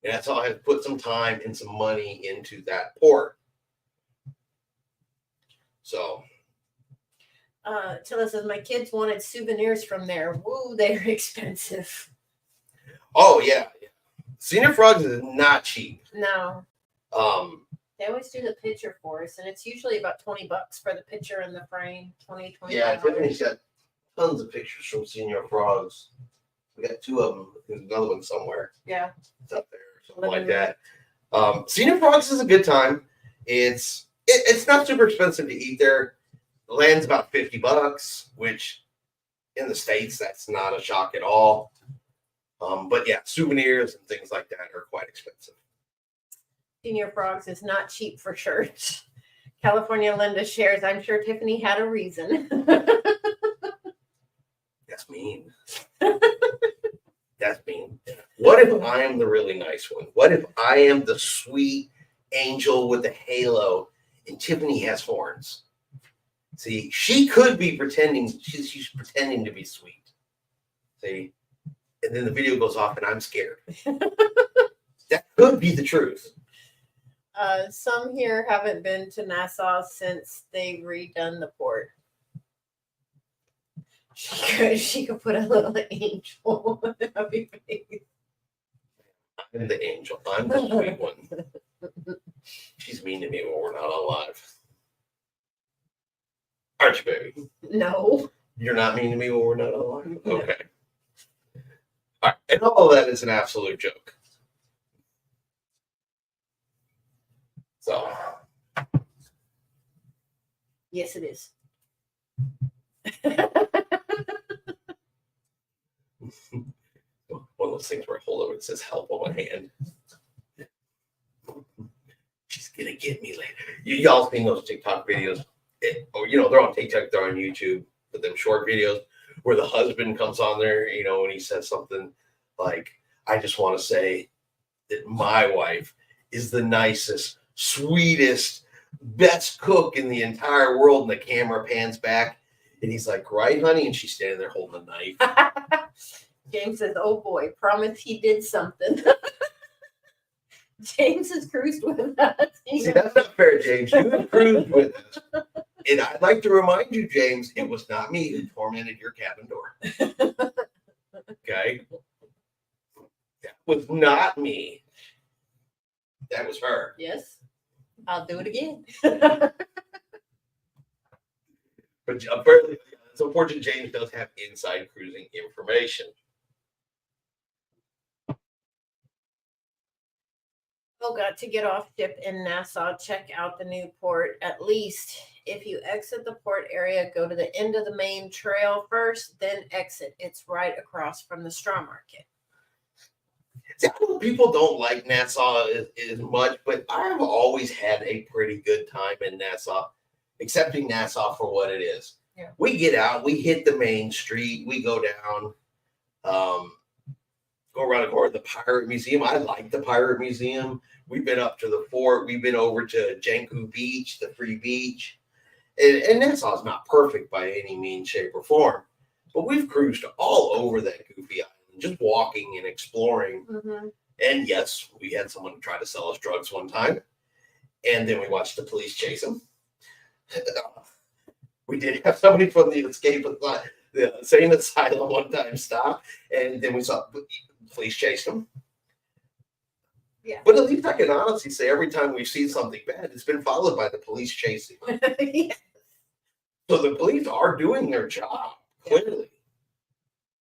A: Nassau has put some time and some money into that port. So.
B: Attila says, my kids wanted souvenirs from there. Woo, they're expensive.
A: Oh, yeah. Senor Frogs is not cheap.
B: No. They always do the picture for us, and it's usually about $20 for the picture and the frame. $20.
A: Yeah, Tiffany's got tons of pictures from Senor Frogs. We got 2 of them. There's another one somewhere.
B: Yeah.
A: It's up there, something like that. Senor Frogs is a good time. It's not super expensive to eat there. The land's about $50, which in the States, that's not a shock at all. But yeah, souvenirs and things like that are quite expensive.
B: Senor Frogs is not cheap for shirts. California Linda shares, I'm sure Tiffany had a reason.
A: That's mean. That's mean. What if I am the really nice one? What if I am the sweet angel with the halo and Tiffany has horns? See, she could be pretending, she's pretending to be sweet. See? And then the video goes off and I'm scared. That could be the truth.
B: Some here haven't been to Nassau since they redone the port. She could put a little angel on the happy face.
A: I'm the angel. I'm the sweet one. She's mean to me when we're not alive. Aren't you, baby?
B: No.
A: You're not mean to me when we're not alive?
B: No.
A: Okay. All right. And all of that is an absolute joke. So.
B: Yes, it is.
A: One of those things where I hold over it says help on my hand. She's gonna get me later. Y'all seen those TikTok videos? They're on TikTok, they're on YouTube, but them short videos where the husband comes on there, and he says something like, I just want to say that my wife is the nicest, sweetest, best cook in the entire world. And the camera pans back and he's like, right, honey? And she's standing there holding a knife.
B: James says, oh boy, promise he did something. James has cruised with us.
A: See, that's not fair, James. You have cruised with us. And I'd like to remind you, James, it was not me who tormented your cabin door. Okay? That was not me. That was her.
B: Yes. I'll do it again.
A: But apparently, it's unfortunate James does have inside cruising information.
B: Oh God, to get off ship in Nassau, check out the new port. At least if you exit the port area, go to the end of the main trail first, then exit. It's right across from the straw market.
A: See, I know people don't like Nassau as much, but I've always had a pretty good time in Nassau, accepting Nassau for what it is.
B: Yeah.
A: We get out, we hit the main street, we go down, go around the corner, the Pirate Museum. I like the Pirate Museum. We've been up to the fort. We've been over to Janku Beach, the free beach. And Nassau's not perfect by any means, shape, or form. But we've cruised all over that goofy island, just walking and exploring.
B: Mm-hmm.
A: And yes, we had someone try to sell us drugs one time. And then we watched the police chase them. We did have somebody from the the insane asylum one time stop. And then we saw the police chase them.
B: Yeah.
A: But at least I can honestly say every time we've seen something bad, it's been followed by the police chasing.
B: Yeah.
A: So the police are doing their job, clearly.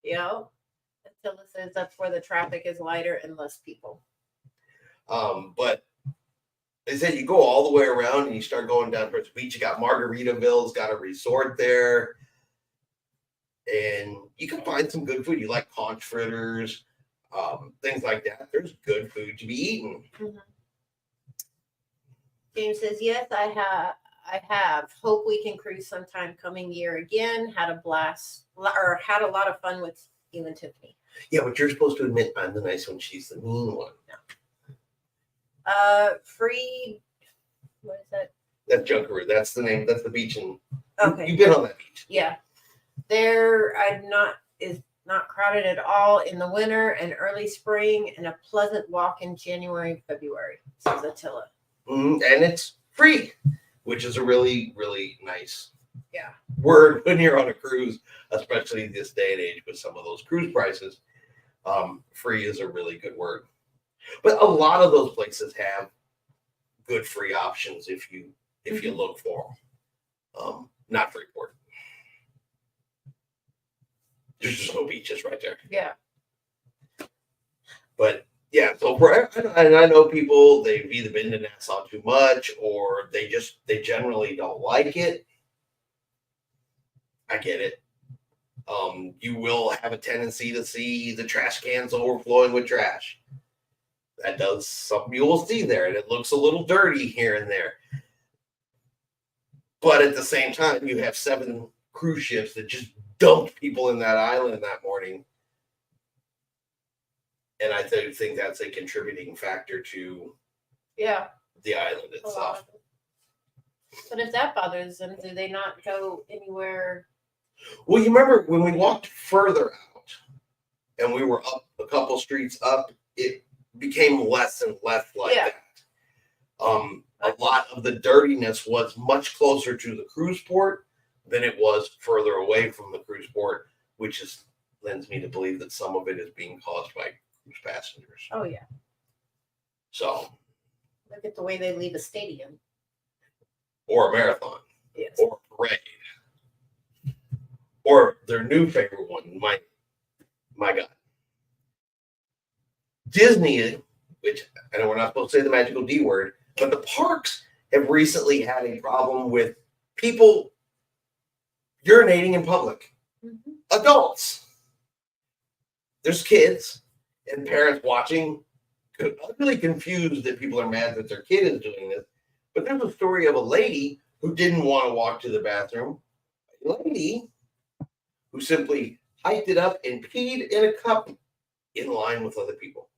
B: Yeah. Attila says that's where the traffic is lighter and less people.
A: But they said you go all the way around and you start going down towards the beach. You got Margaritaville's got a resort there. And you can find some good food. You like conch fritters, things like that. There's good food to be eaten.
B: Mm-hmm. James says, yes, I have. Hope we can cruise sometime coming year again. Had a blast, or had a lot of fun with you and Tiffany.
A: Yeah, but you're supposed to admit I'm the nice one. She's the mean one.
B: No. Free. What is that?
A: That's Junkaroo. That's the name. That's the beach. And
B: Okay.
A: You've been on that beach.
B: Yeah. There, is not crowded at all in the winter and early spring, and a pleasant walk in January and February, says Attila.
A: And it's free, which is a really, really nice
B: Yeah.
A: word when you're on a cruise, especially this day and age with some of those cruise prices. Free is a really good word. But a lot of those places have good free options if you look for them. Not Freeport. There's just no beaches right there.
B: Yeah.
A: But yeah, so and I know people, they've either been to Nassau too much or they generally don't like it. I get it. You will have a tendency to see the trash cans overflowing with trash. That does something you will see there, and it looks a little dirty here and there. But at the same time, you have 7 cruise ships that just dumped people in that island that morning. And I do think that's a contributing factor to the island itself.
B: But if that bothers them, do they not go anywhere?
A: Well, you remember when we walked further out and we were up a couple streets up, it became less and less like that. A lot of the dirtiness was much closer to the cruise port than it was further away from the cruise port, which lends me to believe that some of it is being caused by cruise passengers.
B: Oh, yeah.
A: So.
B: Look at the way they leave a stadium.
A: Or a marathon.
B: Yes.
A: Or a parade. Or their new favorite one, my God. Disney, which I know we're not supposed to say the magical D word, but the parks have recently had a problem with people urinating in public. Mm-hmm. Adults. There's kids and parents watching, utterly confused that people are mad that their kid is doing this. But there's a story of a lady who didn't want to walk to the bathroom. A lady who simply hiked it up and peed in a cup in line with other people.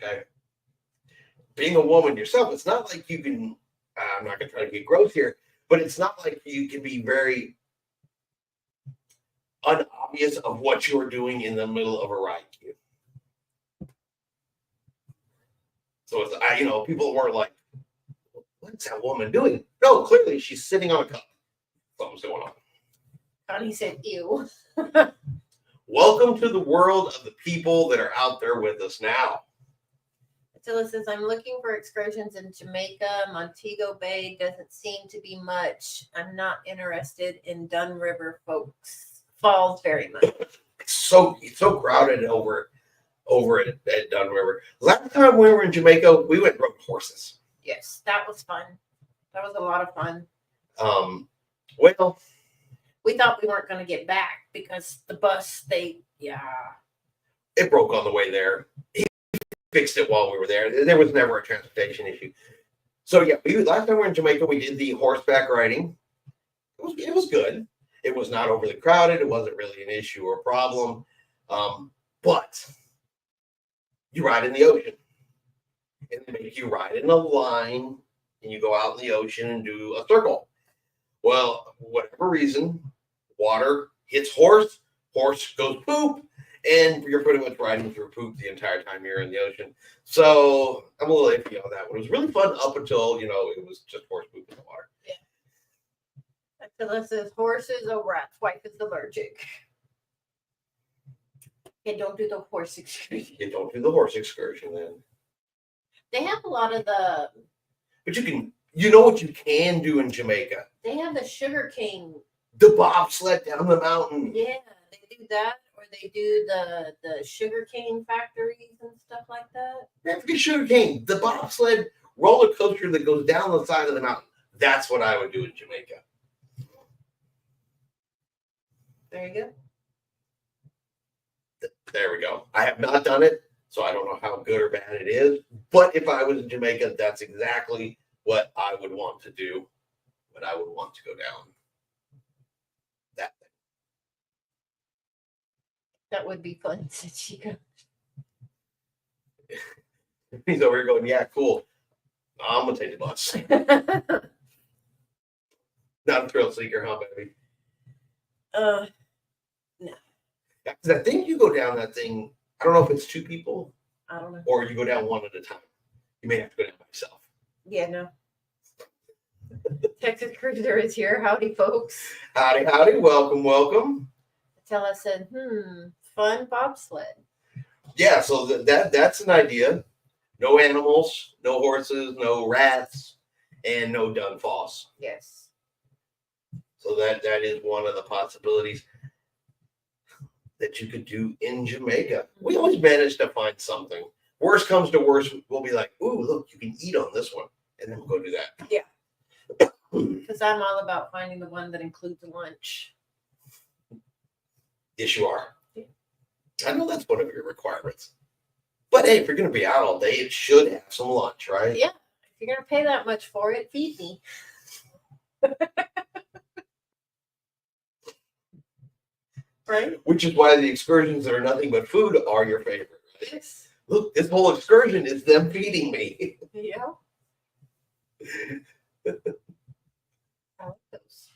A: Okay. Being a woman yourself, it's not like you can, I'm not going to try to get gross here, but it's not like you can be very unobvious of what you're doing in the middle of a ride queue. So it's, people weren't like, what's that woman doing? No, clearly she's sitting on a cup. Something's going on.
B: Connie said, ew.
A: Welcome to the world of the people that are out there with us now.
B: Attila says, I'm looking for excursions in Jamaica. Montego Bay doesn't seem to be much. I'm not interested in Dun River Falls very much.
A: It's so crowded over at Dun River. Last time we were in Jamaica, we went and rode horses.
B: Yes, that was fun. That was a lot of fun.
A: Well,
B: we thought we weren't going to get back because the bus, it
A: broke on the way there. He fixed it while we were there. There was never a transportation issue. So yeah, last time we were in Jamaica, we did the horseback riding. It was good. It was not overly crowded. It wasn't really an issue or a problem. But you ride in the ocean, and they make you ride in a line, and you go out in the ocean and do a circle. Well, whatever reason, water hits horse, horse goes poop, and you're pretty much riding through poop the entire time you're in the ocean. So I'm a little iffy on that one. It was really fun up until, it was just horse poop in the water.
B: Attila says horses, oh rats, wife is allergic. Okay, don't do the horse excursion.
A: You don't do the horse excursion then.
B: They have a lot of the.
A: But you know what you can do in Jamaica?
B: They have the sugar cane.
A: The bobsled down the mountain.
B: Yeah, they do that, or they do the sugar cane factories and stuff like that.
A: Man, forget sugar cane. The bobsled roller coaster that goes down the side of the mountain. That's what I would do in Jamaica.
B: There you go.
A: There we go. I have not done it, so I don't know how good or bad it is. But if I was in Jamaica, that's exactly what I would want to do. What I would want to go down. That thing.
B: That would be fun, said Chica.
A: He's over here going, yeah, cool. I'm going to take the bus. Not a thrill seeker, huh, baby?
B: No.
A: Because I think you go down that thing, I don't know if it's two people
B: I don't know.
A: or you go down one at a time. You may have to go down by yourself.
B: Yeah, no. Texas Cruiser is here. Howdy, folks.
A: Howdy, howdy. Welcome, welcome.
B: Attila said, fun bobsled.
A: Yeah, so that's an idea. No animals, no horses, no rats, and no dung falls.
B: Yes.
A: So that is one of the possibilities that you could do in Jamaica. We always manage to find something. Worst comes to worst, we'll be like, ooh, look, you can eat on this one. And then we'll go do that.
B: Yeah. Because I'm all about finding the one that includes lunch.
A: Yes, you are.
B: Yeah.
A: I know that's one of your requirements. But hey, if you're going to be out all day, it should have some lunch, right?
B: Yeah. If you're going to pay that much for it, feed me. Right?
A: Which is why the excursions that are nothing but food are your favorite. Right?
B: Yes.
A: Look, this whole excursion is them feeding me.
B: Yeah. I like those.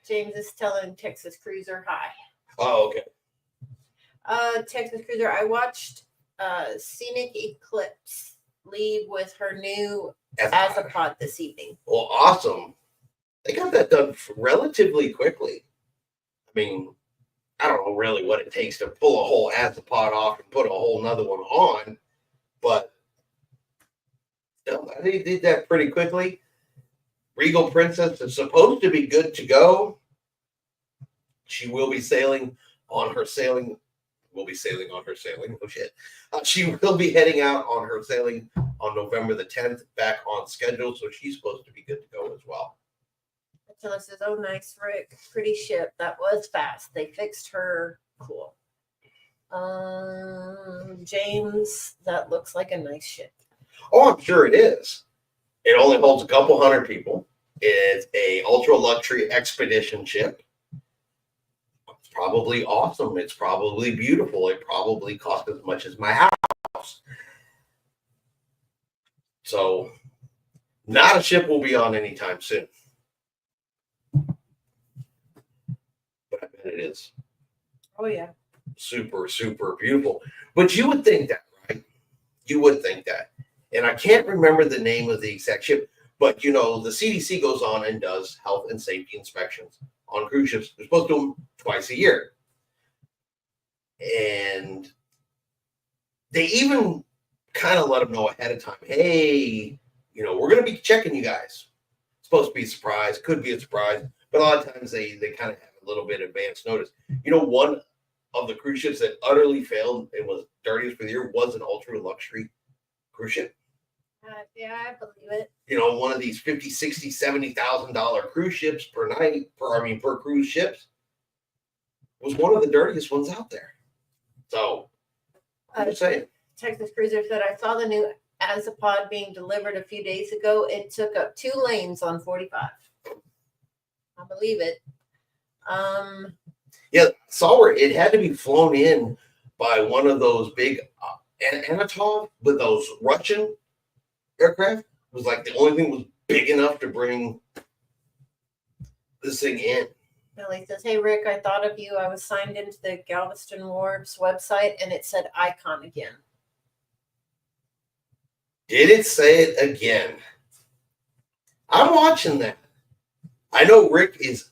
B: James is telling Texas Cruiser hi.
A: Oh, okay.
B: Texas Cruiser, I watched Scenic Eclipse leave with her new Azapod this evening.
A: Well, awesome. They got that done relatively quickly. I mean, I don't know really what it takes to pull a whole Azapod off and put a whole nother one on, but they did that pretty quickly. Regal Princess is supposed to be good to go. She will be sailing on her sailing. Oh shit. She will be heading out on her sailing on November the 10th, back on schedule. So she's supposed to be good to go as well.
B: Attila says, oh, nice, Rick. Pretty ship. That was fast. They fixed her. Cool. James, that looks like a nice ship.
A: Oh, I'm sure it is. It only holds a couple hundred people. It's a ultra luxury expedition ship. It's probably awesome. It's probably beautiful. It probably costs as much as my house. So, not a ship we'll be on anytime soon. But I bet it is.
B: Oh, yeah.
A: Super, super beautiful. But you would think that, right? You would think that. And I can't remember the name of the exact ship, but the CDC goes on and does health and safety inspections on cruise ships. They're supposed to do them twice a year. And they even kind of let them know ahead of time, hey, we're going to be checking you guys. It's supposed to be a surprise, could be a surprise, but a lot of times they kind of have a little bit advance notice. One of the cruise ships that utterly failed and was dirtiest for the year was an ultra luxury cruise ship.
B: Yeah, I believe it.
A: One of these $50,000, $60,000, $70,000 cruise ships per night, per cruise ships, was one of the dirtiest ones out there. So, I'm just saying.
B: Texas Cruiser said, I saw the new As a pod being delivered a few days ago, it took up 2 lanes on 45. I believe it.
A: Yeah, saw where it had to be flown in by one of those big Anatol with those Russian aircraft. It was like the only thing was big enough to bring this thing in.
B: Billy says, "Hey Rick, I thought of you. I was signed into the Galveston Wharves website and it said icon again."
A: Did it say it again? I'm watching that. I know Rick is,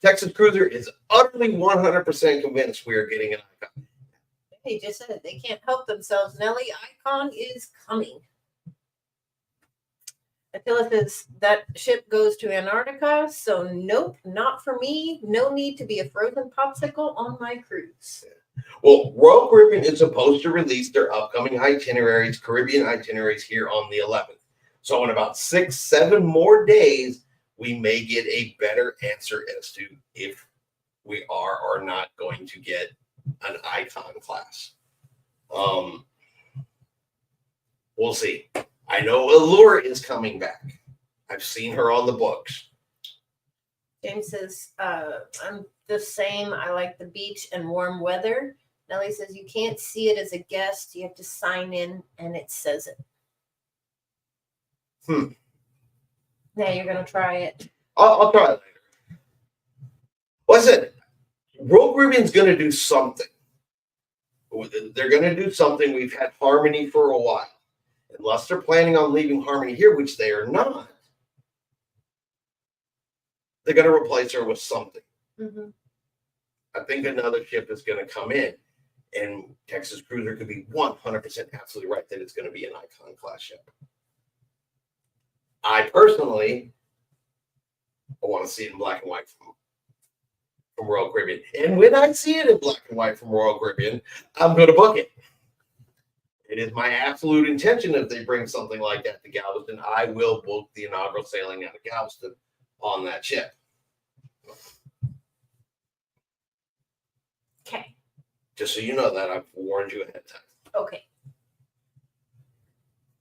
A: Texas Cruiser is utterly 100% convinced we are getting an icon.
B: He just said it. They can't help themselves. Nelly, icon is coming. Attila says that ship goes to Antarctica, so nope, not for me. No need to be a frozen popsicle on my cruise.
A: Well, Royal Caribbean is supposed to release their upcoming itineraries, Caribbean itineraries, here on the 11th. So in about 6-7 more days, we may get a better answer as to if we are or not going to get an icon class. We'll see. I know Allure is coming back. I've seen her on the books.
B: James says, I'm the same. I like the beach and warm weather. Nellie says, you can't see it as a guest. You have to sign in and it says it. Now you're going to try it.
A: I'll try it later. Listen, Royal Caribbean's going to do something. They're going to do something. We've had Harmony for a while. Unless they're planning on leaving Harmony here, which they are not, they're going to replace her with something.
B: Mm-hmm.
A: I think another ship is going to come in, and Texas Cruiser could be 100% absolutely right that it's going to be an icon class ship. I personally want to see it in black and white from Royal Caribbean. And when I see it in black and white from Royal Caribbean, I'm going to book it. It is my absolute intention if they bring something like that to Galveston, I will book the inaugural sailing out of Galveston on that ship.
B: Okay.
A: Just so you know that, I've warned you ahead of time.
B: Okay.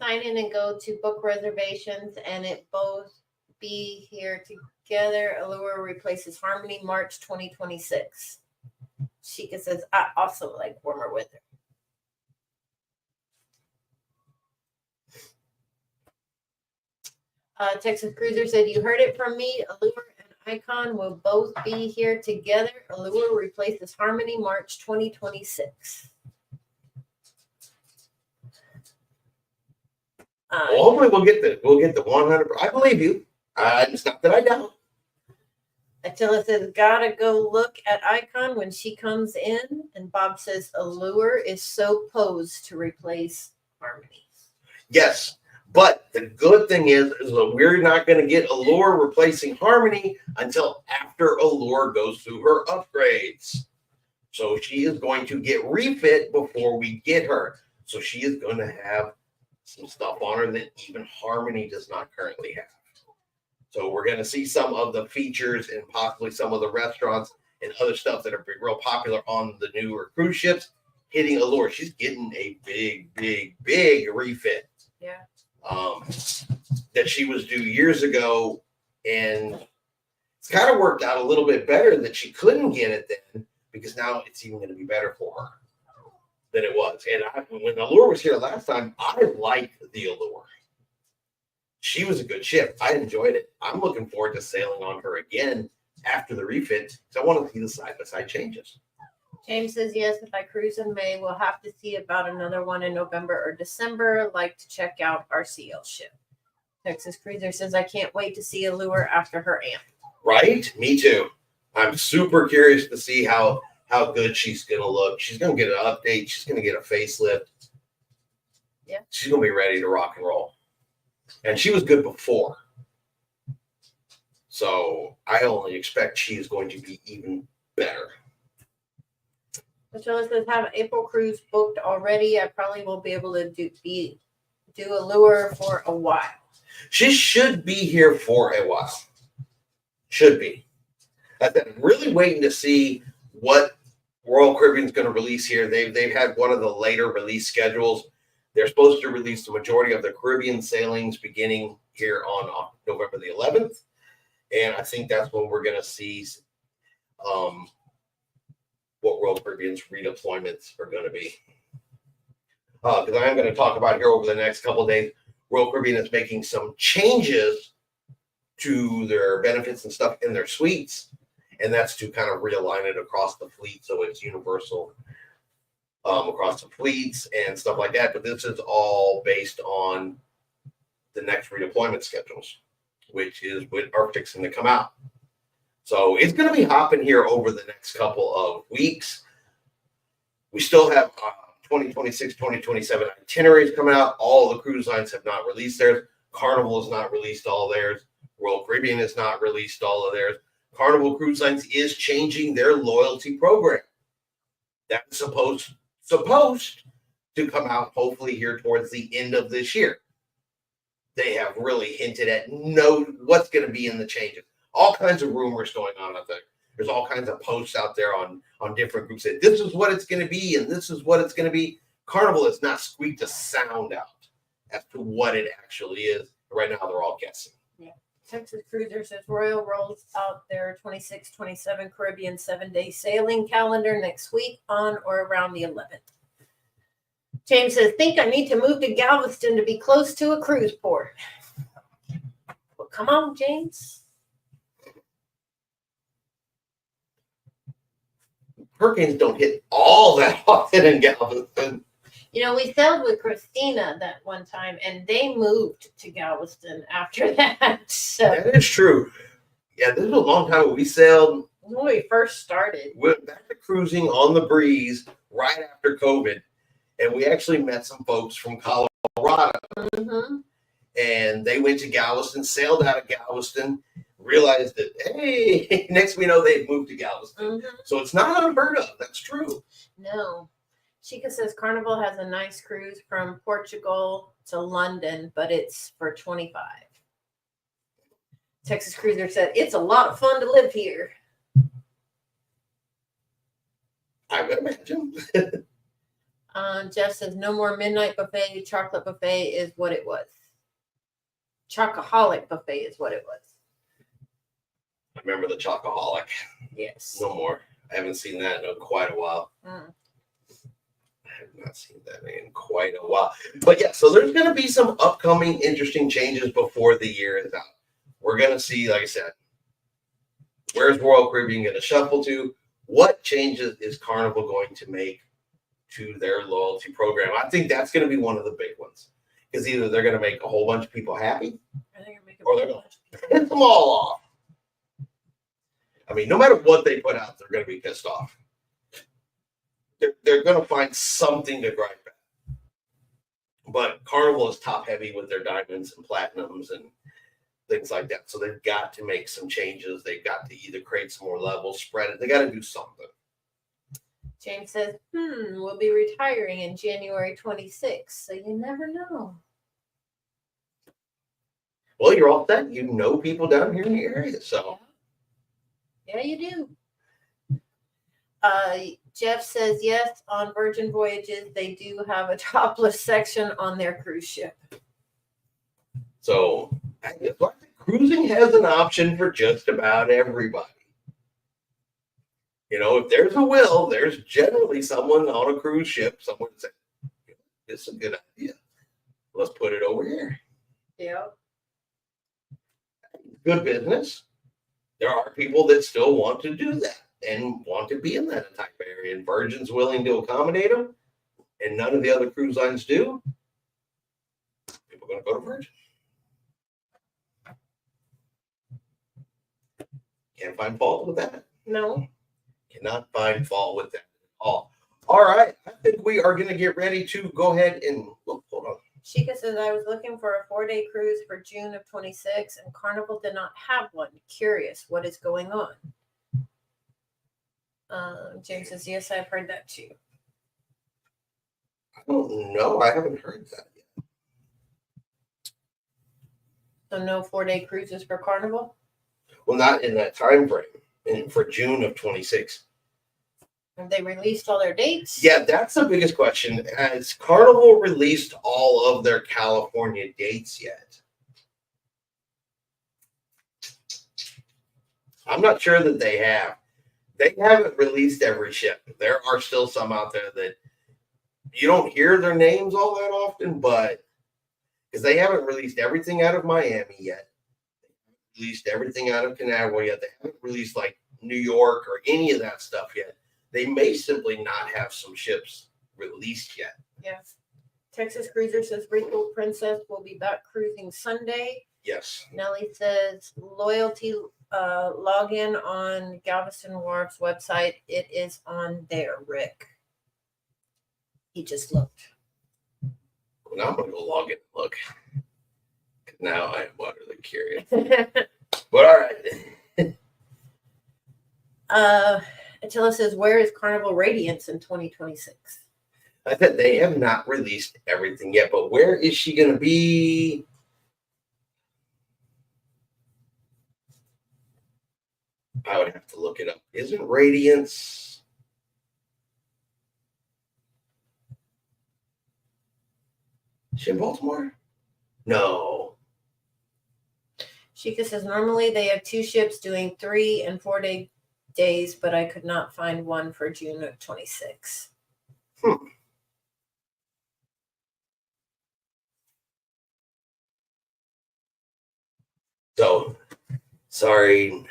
B: Sign in and go to book reservations and it both be here together. Allure replaces Harmony March 2026. Sheikah says, I also like warmer weather. Texas Cruiser said, you heard it from me. Allure and Icon will both be here together. Allure replaces Harmony March 2026.
A: Well, hopefully we'll get the 100. I believe you. It's not that I doubt.
B: Attila says, gotta go look at Icon when she comes in. And Bob says, Allure is so posed to replace Harmony.
A: Yes. But the good thing is that we're not going to get Allure replacing Harmony until after Allure goes through her upgrades. So she is going to get refit before we get her. So she is going to have some stuff on her that even Harmony does not currently have. So we're going to see some of the features and possibly some of the restaurants and other stuff that are real popular on the newer cruise ships hitting Allure. She's getting a big refit.
B: Yeah.
A: That she was due years ago, and it's kind of worked out a little bit better that she couldn't get it then, because now it's even going to be better for her than it was. And when Allure was here last time, I liked the Allure. She was a good ship. I enjoyed it. I'm looking forward to sailing on her again after the refit, because I want to see the side-by-side changes.
B: James says, yes, if I cruise in May, we'll have to see about another one in November or December. Like to check out our CL ship. Texas Cruiser says, I can't wait to see Allure after her amp.
A: Right? Me too. I'm super curious to see how good she's going to look. She's going to get an update. She's going to get a facelift.
B: Yeah.
A: She's going to be ready to rock and roll. And she was good before. So I only expect she is going to be even better.
B: Michelle says, have April cruise booked already. I probably won't be able to do Allure for a while.
A: She should be here for a while. Should be. I'm really waiting to see what Royal Caribbean's going to release here. They've had one of the later release schedules. They're supposed to release the majority of the Caribbean sailings beginning here on November the 11th. And I think that's when we're going to see what Royal Caribbean's redeployments are going to be. Because I am going to talk about here over the next couple of days, Royal Caribbean is making some changes to their benefits and stuff in their suites. And that's to kind of realign it across the fleet so it's universal across the fleets and stuff like that. But this is all based on the next redeployment schedules, which is what are fixing to come out. So it's going to be hopping here over the next couple of weeks. We still have 2026, 2027 itineraries coming out. All the cruise lines have not released theirs. Carnival has not released all theirs. Royal Caribbean has not released all of theirs. Carnival Cruise Lines is changing their loyalty program. That's supposed to come out hopefully here towards the end of this year. They have really hinted at what's going to be in the changes. All kinds of rumors going on out there. There's all kinds of posts out there on different groups that this is what it's going to be and this is what it's going to be. Carnival has not squeaked a sound out as to what it actually is. Right now, they're all guessing.
B: Yeah. Texas Cruiser says Royal rolls out their 26-27 Caribbean 7-day sailing calendar next week on or around the 11th. James says, think I need to move to Galveston to be close to a cruise port. Well, come on, James.
A: Hurricanes don't hit all that often in Galveston.
B: You know, we sailed with Christina that one time, and they moved to Galveston after that. So
A: That is true. Yeah, this was a long time ago. We sailed.
B: when we first started.
A: Went back to cruising on the breeze right after COVID, and we actually met some folks from Colorado,
B: Mm-hmm.
A: and they went to Galveston, sailed out of Galveston, realized that, hey, next we know they've moved to Galveston.
B: Mm-hmm.
A: So it's not unheard of. That's true.
B: No. Chica says Carnival has a nice cruise from Portugal to London, but it's for 25. Texas Cruiser said it's a lot of fun to live here.
A: I would imagine.
B: Jeff says no more midnight buffet. Chocolate buffet is what it was. Chocoholic buffet is what it was.
A: I remember the Chocoholic.
B: Yes.
A: No more. I haven't seen that in quite a while.
B: Mm.
A: I have not seen that in quite a while. But yeah, so there's going to be some upcoming interesting changes before the year is out. We're going to see, like I said, where's Royal Caribbean going to shuffle to? What changes is Carnival going to make to their loyalty program? I think that's going to be one of the big ones. Because either they're going to make a whole bunch of people happy, or they're going to piss them all off. I mean, no matter what they put out, they're going to be pissed off. They're going to find something to gripe at. But Carnival is top heavy with their diamonds and platinums and things like that. So they've got to make some changes. They've got to either create some more levels, spread it. They got to do something.
B: James says, we'll be retiring in January 26th, so you never know.
A: Well, you're all set. You know people down here in the area, so.
B: Yeah, you do. Jeff says, yes, on Virgin Voyages, they do have a topless section on their cruise ship.
A: So cruising has an option for just about everybody. You know, if there's a will, there's generally someone on a cruise ship, someone saying, it's a good idea. Let's put it over here.
B: Yeah.
A: Good business. There are people that still want to do that and want to be in that type of area. And Virgin's willing to accommodate them, and none of the other cruise lines do. People are going to go to Virgin. Can't find fault with that.
B: No.
A: Cannot find fault with that at all. All right. I think we are going to get ready to go ahead and look. Hold on.
B: Shika says, I was looking for a 4-day cruise for June of 26, and Carnival did not have one. Curious what is going on. James says, yes, I've heard that too.
A: I don't know. I haven't heard that yet.
B: So no 4-day cruises for Carnival?
A: Well, not in that time frame. For June of 26.
B: Have they released all their dates?
A: Yeah, that's the biggest question. Has Carnival released all of their California dates yet? I'm not sure that they have. They haven't released every ship. There are still some out there that you don't hear their names all that often, but because they haven't released everything out of Miami yet, released everything out of Canaveral yet. They haven't released like New York or any of that stuff yet. They may simply not have some ships released yet.
B: Yes. Texas Cruiser says Wrinkle Princess will be back cruising Sunday.
A: Yes.
B: Nellie says loyalty login on Galveston Wharf's website. It is on there, Rick. He just looked.
A: Well, now I'm going to go log in and look. Now I am utterly curious. But all right.
B: Attila says, where is Carnival Radiance in 2026?
A: I bet they have not released everything yet, but where is she going to be? I would have to look it up. Isn't Radiance? Is she in Baltimore? No.
B: Sheikah says, normally they have 2 ships doing 3 and 4 days, but I could not find one for June of 26.
A: So, sorry.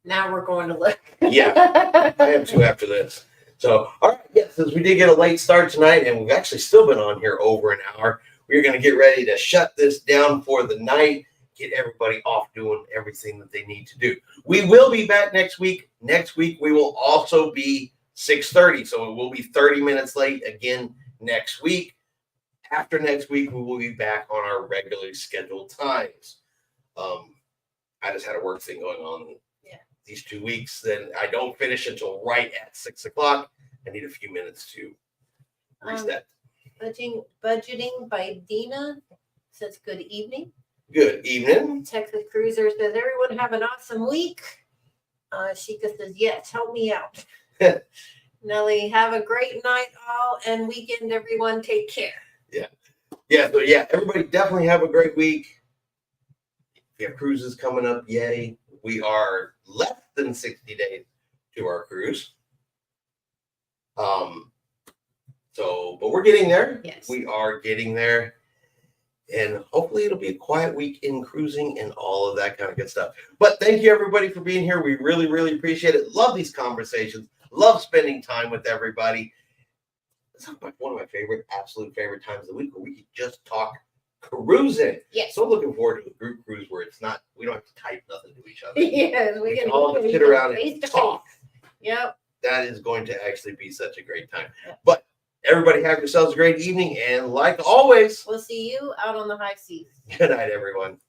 B: Now we're going to look.
A: Yeah, I have 2 after this. So, all right, yes, since we did get a late start tonight, and we've actually still been on here over an hour, we're going to get ready to shut this down for the night, get everybody off doing everything that they need to do. We will be back next week. Next week, we will also be 6:30, so it will be 30 minutes late again next week. After next week, we will be back on our regularly scheduled times. I just had a work thing going on these 2 weeks. Then I don't finish until right at 6 o'clock. I need a few minutes to reset.
B: Budgeting by Dina says, good evening.
A: Good evening.
B: Texas Cruiser says, everyone have an awesome week. Sheikah says, yes, help me out. Nellie, have a great night all and weekend, everyone. Take care.
A: So everybody definitely have a great week. We have cruises coming up. Yay. We are less than 60 days to our cruise. But we're getting there.
B: Yes.
A: We are getting there. And hopefully it'll be a quiet week in cruising and all of that kind of good stuff. But thank you everybody for being here. We really, really appreciate it. Love these conversations. Love spending time with everybody. It's one of my absolute favorite times of the week where we can just talk cruising.
B: Yes.
A: So looking forward to a group cruise where we don't have to type nothing to each other.
B: Yes,
A: We can all sit around and talk.
B: Yep.
A: That is going to actually be such a great time.
B: Yep.
A: But everybody have yourselves a great evening. And like always,
B: We'll see you out on the high seas.
A: good night, everyone.